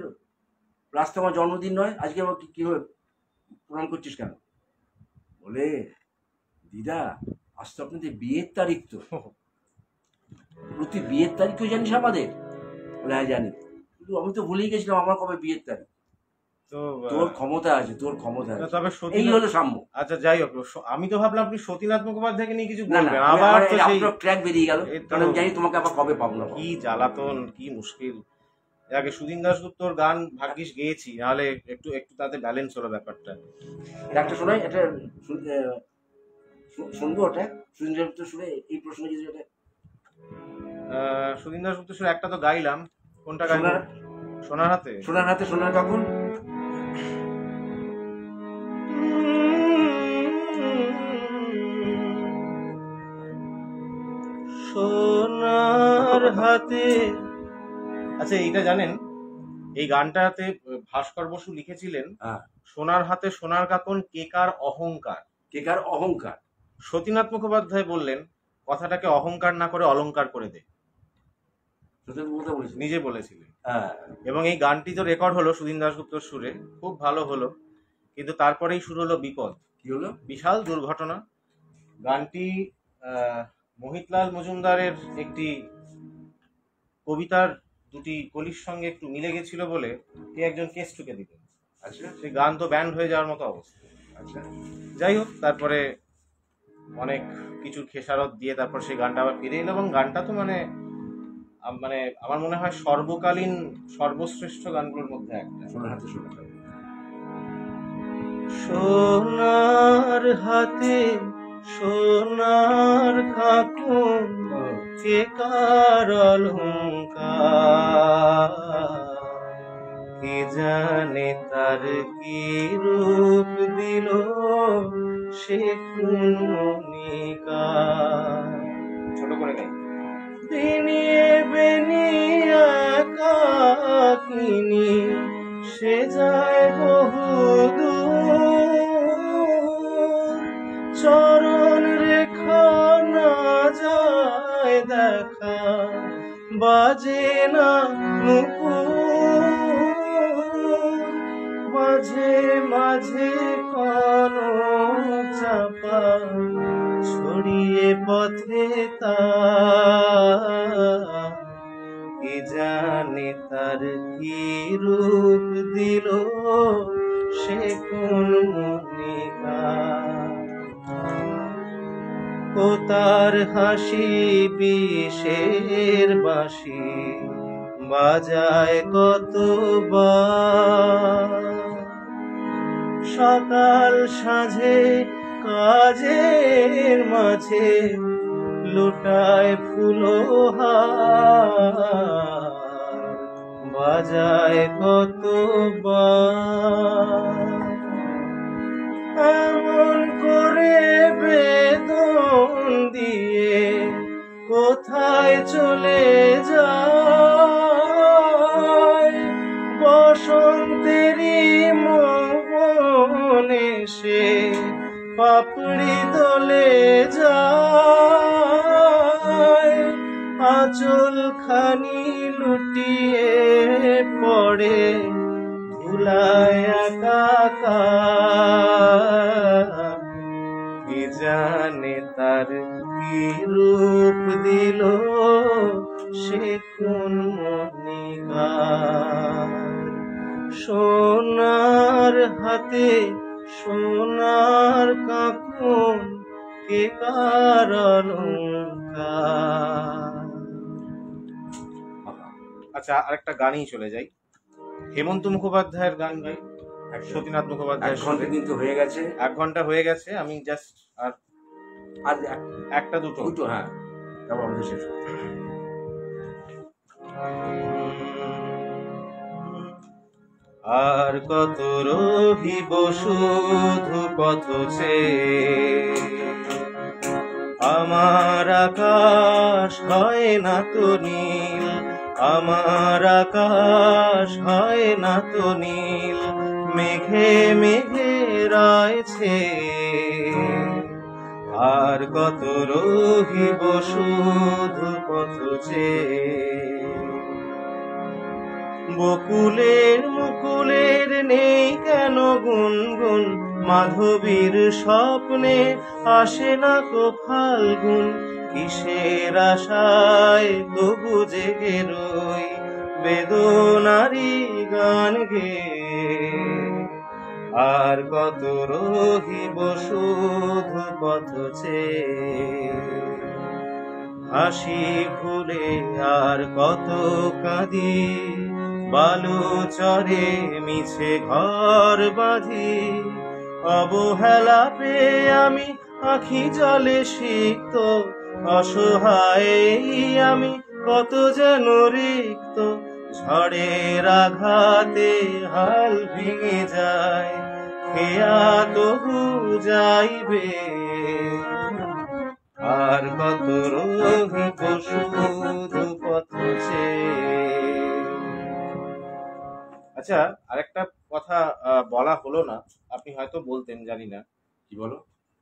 রাস্তা, আমার জন্মদিন নয় আজকে, আমার কীভাবে প্রণাম করছিস কেন? বলে দিদা আজ তো আপনাদের বিয়ের তারিখ, তো প্রতি বিয়ের তারিখও জানিস আমাদের? বলে হ্যাঁ জানি, কিন্তু আমি তো ভুলেই গেছিলাম আমার কবে বিয়ের তারিখ। তো তোর ক্ষমতা আছে, তোর ক্ষমতা আছে। তবে এই হলো সাম্য। আচ্ছা যাই হোক, আমি তো ভাবলাম আপনি সতীনাথ মুখোপাধ্যায়কে নিয়ে কিছু না না, বলবেন, আবার তো সেই ট্র্যাক বেরিয়ে গেল, এই তো- কারণ আমি জানি তোমাকে আবার কবে পাবো না। কি জ্বালাতন, কি মুশকিল। আগে সুদিন দাশগুপ্তর গান ভাগ্যিস গেয়েছি, নাহলে একটু একটু তাতে ব্যালেন্স হলো ব্যাপারটা। একটা শোনাই, এটা শুনবো, ওটা সুদিন দাশগুপ্ত শুনে এই প্রশ্ন কিছু, এটা সুদিন দাশগুপ্ত সুরে একটা তো গাইলাম, কোনটা গাইলাম? সোনার হাতে। সোনার হাতে সোনার কাকুন। সোনার হাতে। আচ্ছা এইটা জানেন, এই গানটাতে ভাস্কর বসু লিখেছিলেন, হ্যাঁ, সোনার হাতে সোনার কাকন কেকার অহংকার। কেকার অহংকার। সতীনাথ মুখোপাধ্যায় বললেন কথাটাকে অহংকার না করে অলংকার করে দে, নিজে বলেছিলেন। হ্যাঁ, এবং এই গানটি তো রেকর্ড হলো সুদিন দাশগুপ্তর সুরে, খুব ভালো হলো, কিন্তু তারপরেই শুরু হলো বিপদ। কি হলো? বিশাল দুর্ঘটনা। গানটি মোহিতলাল মজুমদারের একটি কবিতার দুটি কলির সঙ্গে একটু মিলে গেছিল বলে কে একজন কেস ঠুকে দিল। আচ্ছা, সেই গান তো ব্যান্ড হয়ে যাওয়ার মতো অবস্থা। আচ্ছা, যাই হোক, তারপরে অনেক কিছু খেসারত দিয়ে তারপর সেই গানটা আবার ফিরে এলো, এবং গানটা তো মানে আমার মনে হয় সর্বকালীন সর্বশ্রেষ্ঠ গানগুলোর মধ্যে একটা। সোনার হাতে সোনার কাকুন। সোনার হাতে সোনার কাকুন কেকার অলংকার, কে জানে তার কি রূপ দিল সে কোন মনিকা। ছোট করে গাই। বিনিয়ে বেনিয়ে কাকিনি সে যায় বহুদূর, চরণ রেখা না যায় দেখা, বাজে না নুপুর, মাঝে মাঝে কোন চাপা ছড়িয়ে পথে তার, কে জানে তার কি রূপ দিল সে কোন মনিকা। ও তার হাসি বিষের বাঁশি বাজায় কতবার, সকাল সাঁঝে কাজের মাঝে লুটায় ফুলহার, বাজায় কতবার। এমন করে বেদন দিয়ে কোথায় চলে যায়, বসন্তেরই মনে সে পাপড়ি দোলে যায়, আঁচল খানি লুটিয়ে পড়ে ধুলায় একাকার, কে জানে তার কি রূপ দিল সে কোন মনিকা। সোনার হাতে সোনার কাকুন কেকার অলংকার। আচ্ছা, আরেকটা গানই চলে যাই। হেমন্ত মুখোপাধ্যায়ের গান গাই, সতীনাথ এক মুখোপাধ্যায়ের ঘন্টা সুরে। কিন্তু হয়ে গেছে, 1 ঘন্টা হয়ে গেছে, আমি জাস্ট আর আর একটা দুটো দুটো, হ্যাঁ, তারপর আমাদের শেষ করতে হবে। আর কত রহিব শুধু পথ চেয়ে, আমার আকাশ হয় না তো নীল, আমার আকাশ হয় না তো নীল, মেঘে মেঘে রয়েছে। আর কত রহিব শুধু পথ চেয়ে, বকুলের মুকুলের নেই কেন গুনগুন, মাধবীর স্বপ্নে আসে না কো ফাল্গুন, কিসের আশায় তবু জেগে রই বেদনারি গান গেয়ে। আর কত রহিব শুধু পথ চেয়ে, হাসি ভুলে আর কত কাঁদি, বালু চরে মিছে ঘর বাঁধি, অবহেলা পেয়ে আমি আখি জলে সিক্ত, অসহায় আমি কত যেন রিক্ত, ঝড়ের আঘাতে হাল ভেঙে যায়, খেয়া তবু যাইবে। আর কত রহিব শুধু পথ চেয়ে। আচ্ছা, আরেকটা কথা বলা হলো না, আপনি হয়তো বলতেন, জানি না। কি বলো?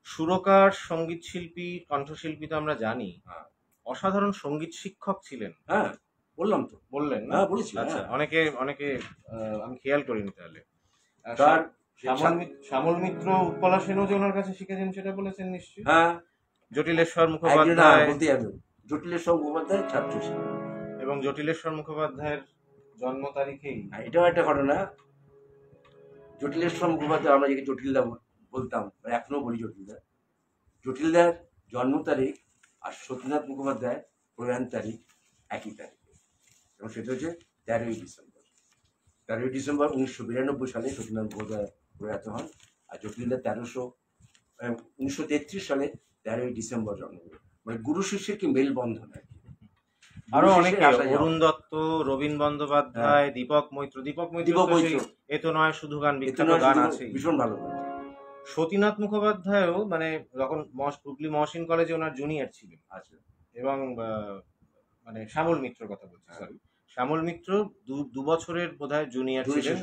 সুরকার, সঙ্গীত শিল্পী, কণ্ঠশিল্পী তো আমরা জানি, হ্যাঁ। অসাধারণ সঙ্গীত শিক্ষক ছিলেন। হ্যাঁ, বললাম তো। বললেন না? হ্যাঁ, বলেছি। আচ্ছা, হ্যাঁ। অনেকে অনেকে আমি খেয়াল করিনি তাহলে। তার শ্যামল মিত্র, উৎপলা সেনও যে ওনার কাছে শিখেছেন সেটা বলেছেন নিশ্চয়ই। হ্যাঁ, জটিলেশ্বর একজন মুখোপাধ্যায় বলতে যাবে, জটিলেশ্বর মুখোপাধ্যায় ছাত্র ছিলেন। এবং জটিলেশ্বর মুখোপাধ্যায়ের জন্ম তারিখেই এটাও একটা ঘটনা। জটিলেশ্বর মুখোপাধ্যায়, আমরা যাকে জটিলদা বলতাম, এখনো বলি জটিলদা, জটিলদার জন্ম তারিখ আর সতীনাথ মুখোপাধ্যায় প্রয়াণ তারিখ একই তারিখে, এবং সেটা হচ্ছে 13ই ডিসেম্বর। 13ই ডিসেম্বর 1992 সালে সতীনাথ মুখোপাধ্যায় প্রয়াত হন, আর জটিলদার 1933 সালে 13ই ডিসেম্বর জন্মগ্রহণ। মানে গুরু শিষ্যের কি মেলবন্ধন আর কি। আরো গুরু অনেকে, শিষ্যের আসা যাওয়া। অরুণ দত্ত, রবীন বন্দ্যোপাধ্যায়, দীপক মৈত্র এ তো নয় শুধু গান, বিখ্যাত গান আছে, ভীষণ ভালো গান। সতীনাথ মুখোপাধ্যায়ও মানে যখন হুগলি মহসিন কলেজে ওনার জুনিয়র ছিলেন। আচ্ছা। এবং মানে শ্যামল মিত্রর কথা বলছি, সরি, শ্যামল মিত্র 2 বছরের বোধহয় জুনিয়র ছিলেন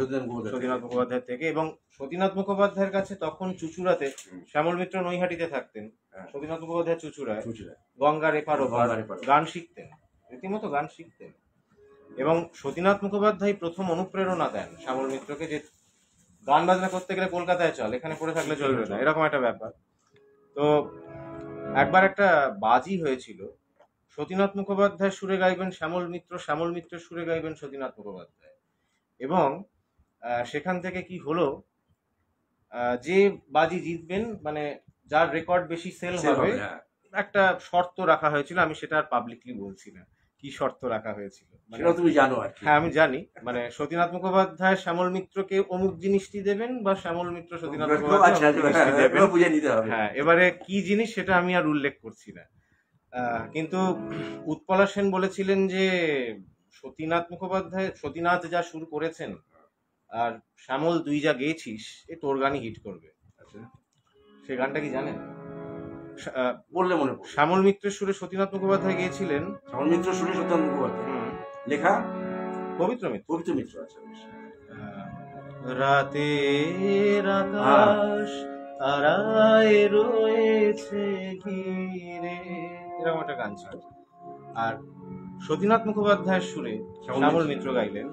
সতীনাথ মুখোপাধ্যায়ের থেকে। এবং সতীনাথ মুখোপাধ্যায়ের কাছে তখন চুচুড়াতে, শ্যামল মিত্র নৈহাটিতে থাকতেন, সতীনাথ মুখোপাধ্যায় চুচুড়ায় গঙ্গার এপার ওপার গান শিখতেন, রীতিমতো গান শিখতেন। এবং সতীনাথ মুখোপাধ্যায় প্রথম অনুপ্রেরণা দেন শ্যামল মিত্রকে, যে গান বাজনা করতে গেলে কলকাতায় চল, এখানে পড়ে থাকলে চলবে না, এরকম একটা ব্যাপার। তো একবার একটা বাজি হয়েছিল, সতীনাথ মুখোপাধ্যায় সুরে গাইবেন শ্যামল মিত্র, শ্যামল মিত্রের সুরে গাইবেন সতীনাথ মুখোপাধ্যায়। এবং সেখান থেকে কি হলো, যে বাজি জিতবেন, মানে যার রেকর্ড বেশি সেল হবে, একটা শর্ত রাখা হয়েছিল। আমি সেটা আর পাবলিকলি বলছি না কি শর্ত রাখা হয়েছিল, মানে তুমি জানো আর কি। হ্যাঁ, আমি জানি। মানে সতীনাথ মুখোপাধ্যায় শ্যামল মিত্রকে অমুক জিনিসটি দেবেন, বা শ্যামল মিত্র সতীনাথ মুখোপাধ্যায় দেবেন। হ্যাঁ, এবারে কি জিনিস সেটা আমি আর উল্লেখ করছি না। কিন্তু উৎপলা সেন বলেছিলেন যে সতীনাথ মুখোপাধ্যায়, সতীনাথ যা শুরু করেছেন আর শ্যামল তুই যা গেয়েছিস, এ তোর গানই হিট করবে। সে গানটা কি জানেন? বললে মনে পড়ে। শ্যামল মিত্রের সুরে সতীনাথ মুখোপাধ্যায় গিয়েছিলেন। শ্যামল মিত্র সুরে সতীনাথ মুখোপাধ্যায়, লেখা পবিত্র মিত্র। পবিত্র মিত্র। আচ্ছা। রাতের আকাশ তারায় রয়েছে ঘিরে, এরকম একটা গান ছিল। আর সতীনাথ মুখোপাধ্যায়ের সুরে শ্যামল মিত্র গাইলেন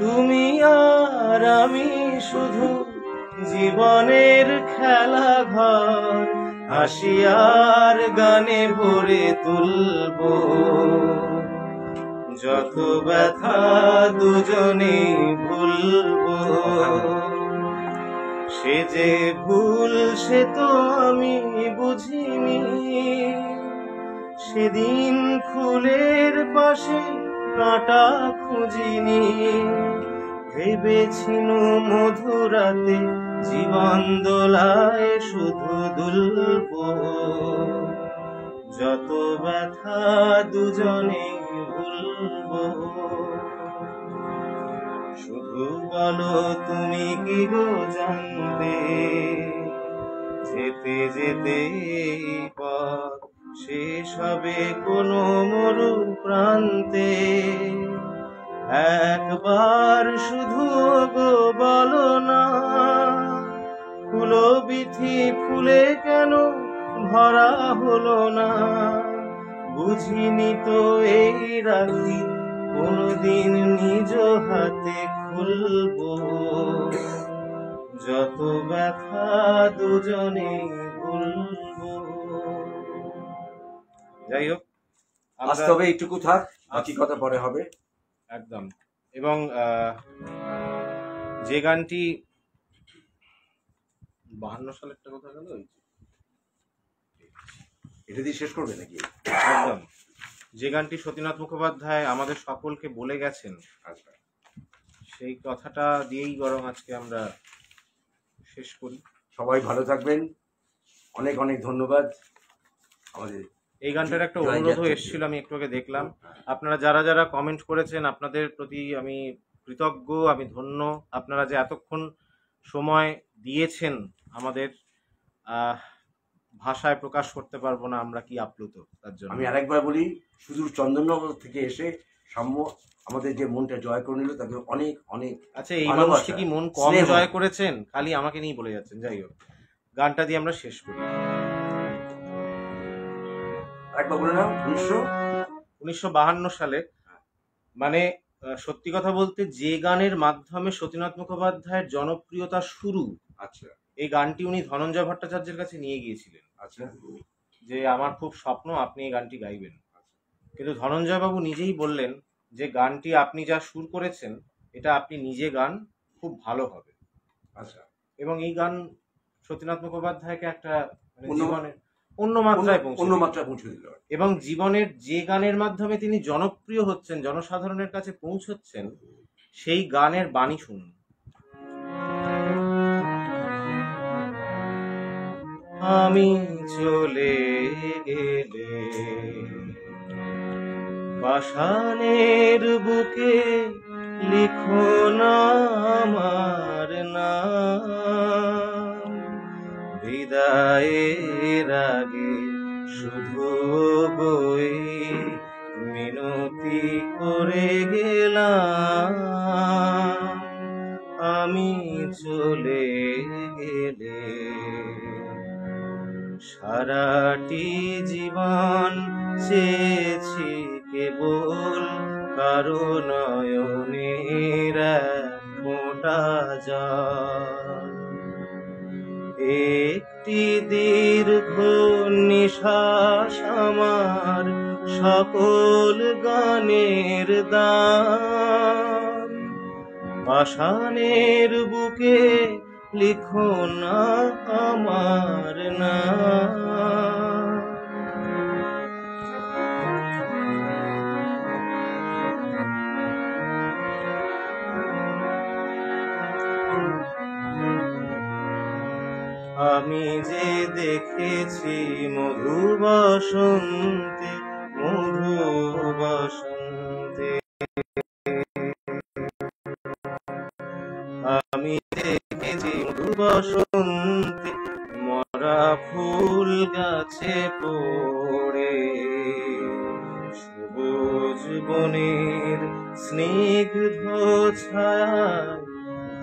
তুমি আর আমি শুধু জীবনের খেলা ঘর, হাসি আর গানে ভরে তুলব যত ব্যথা দুজনে ভুলব। সে যে ভুল সে তো আমি বুঝিনি, সেদিন ফুলের পাশে কাঁটা খুঁজিনি, ভেবেছিল মধুরাতে জীবন দোলায় শুধু দুলব, যত ব্যথা দুজনে ভুলব। শুধু বলো তুমি কি গো জানতে, যেতে যেতে এই পথ শেষ হবে কোনো মরু প্রান্তে। একবার শুধু গো বলো না, ফুলো বিথি ফুলে কেন ভরা হলো না, বুঝিনি তো এই রাখি কোনদিন নিজ হাতে খুলবো, যত ব্যথা দুজনে ভুলবো। যাই হোক, আজ তবে এইটুকু থাক, বাকি কথা পরে হবে। একদম। এবং যে গানটি 52 সালেরটা কথা গেল, এটা দিয়ে শেষ করবে নাকি? একদম। যে গানটি সতীনাথ মুখোপাধ্যায় আমাদের সকলকে বলে গেছেন, আচ্ছা, সেই কথাটা দিয়েই বরং আজকে আমরা শেষ করি। সবাই ভালো থাকবেন, অনেক অনেক ধন্যবাদ। আমাদের এই গানটার একটা অনুরোধও এসেছিল, আমি একটু আগে দেখলাম। আপনারা যারা যারা কমেন্ট করেছেন, আপনাদের প্রতি আমি কৃতজ্ঞ, আমি ধন্য। আপনারা যে এতক্ষণ সময় দিয়েছেন আমাদের, ভাষায় প্রকাশ করতে পারবো না আমরা কি আপ্লুত তার জন্য। আমি আরেকবার বলি, শুধু চন্দননগর থেকে এসে সাম্য আমাদের যে মনটা জয় করে নিল, তাকে অনেক অনেক। আচ্ছা, এই মানুষটি কি মন কম জয় করেছেন? খালি আমাকে নিয়ে বলে যাচ্ছেন। যাই হোক, গানটা দিয়ে আমরা শেষ করি। আরেকবার বলে না, 1952 সালে, মানে সত্যি কথা বলতে যে গানের মাধ্যমে সতীনাথ মুখোপাধ্যায়ের জনপ্রিয়তা শুরু, আচ্ছা, এই গানটি উনি ধনঞ্জয় ভট্টাচার্যের কাছে নিয়ে গিয়েছিলেন। আচ্ছা, যে আমার খুব স্বপ্ন আপনি এই গানটি গাইবেন। কিন্তু ধনঞ্জয় বাবু নিজেই বললেন যে গানটি আপনি যা সুর করেছেন, এটা আপনি নিজে গান, খুব ভালো হবে। আচ্ছা। এবং এই গান সতীনাথ মুখোপাধ্যায়কে একটা জীবনের অন্য মাত্রায় পৌঁছে দিল। এবং জীবনের যে গানের মাধ্যমে তিনি জনপ্রিয় হচ্ছেন, জনসাধারণের কাছে পৌঁছচ্ছেন, সেই গানের বাণী শুনুন। আমি চলে গেলে পাষাণের বুকে লিখো না আমার নাম, বিদায়ের আগে শুধু বই মিনতি করে গেলাম, আমি চলে গেলে সারাটি জীবন চেয়েছি কেবল কারো নয়নের এক ফোঁটা জল, একটি দীর্ঘ নিঃশ্বাস আমার সকল গানের দাম, পাষাণের বুকে লিখো না আমার নাম। আমি যে দেখেছি মধু বসন্তে, মধু বসন্তে, আমি দেখেছি মধু বসন্তে, মরা ফুল গাছে পড়ে, সবুজ বনের স্নিগ্ধ ছায়ায়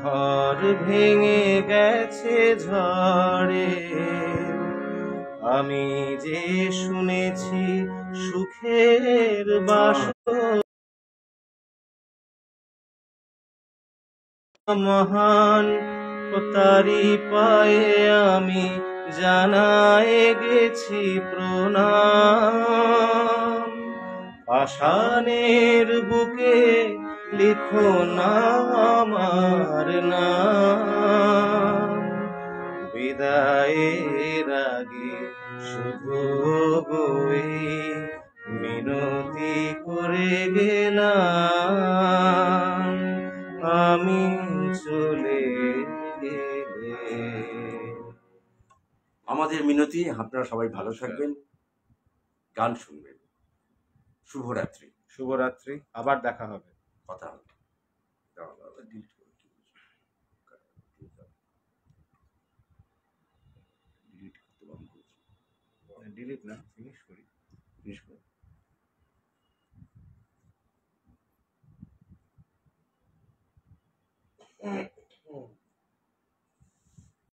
ঘর ভেঙে গেছে ঝড়ে, আমি যে শুনেছি সুখের বাসর, মহান তারি পায়ে আমি জানায়ে গেছি প্রণাম, পাষাণের বুকে লিখো না আমার নাম। বিদায়ের আগে শুধু গো এই মিনতি করে গেলাম, আমি চলে গেলে। আমাদের মিনতি, আপনারা সবাই ভালো থাকবেন, গান শুনবেন। শুভরাত্রি। শুভরাত্রি, আবার দেখা হবে। কথা হবে। ডিলিট করে ডিলিট করতে বন্ধ করেছি। ডিলিট না, ফিনিশ করি। ফিনিশ করে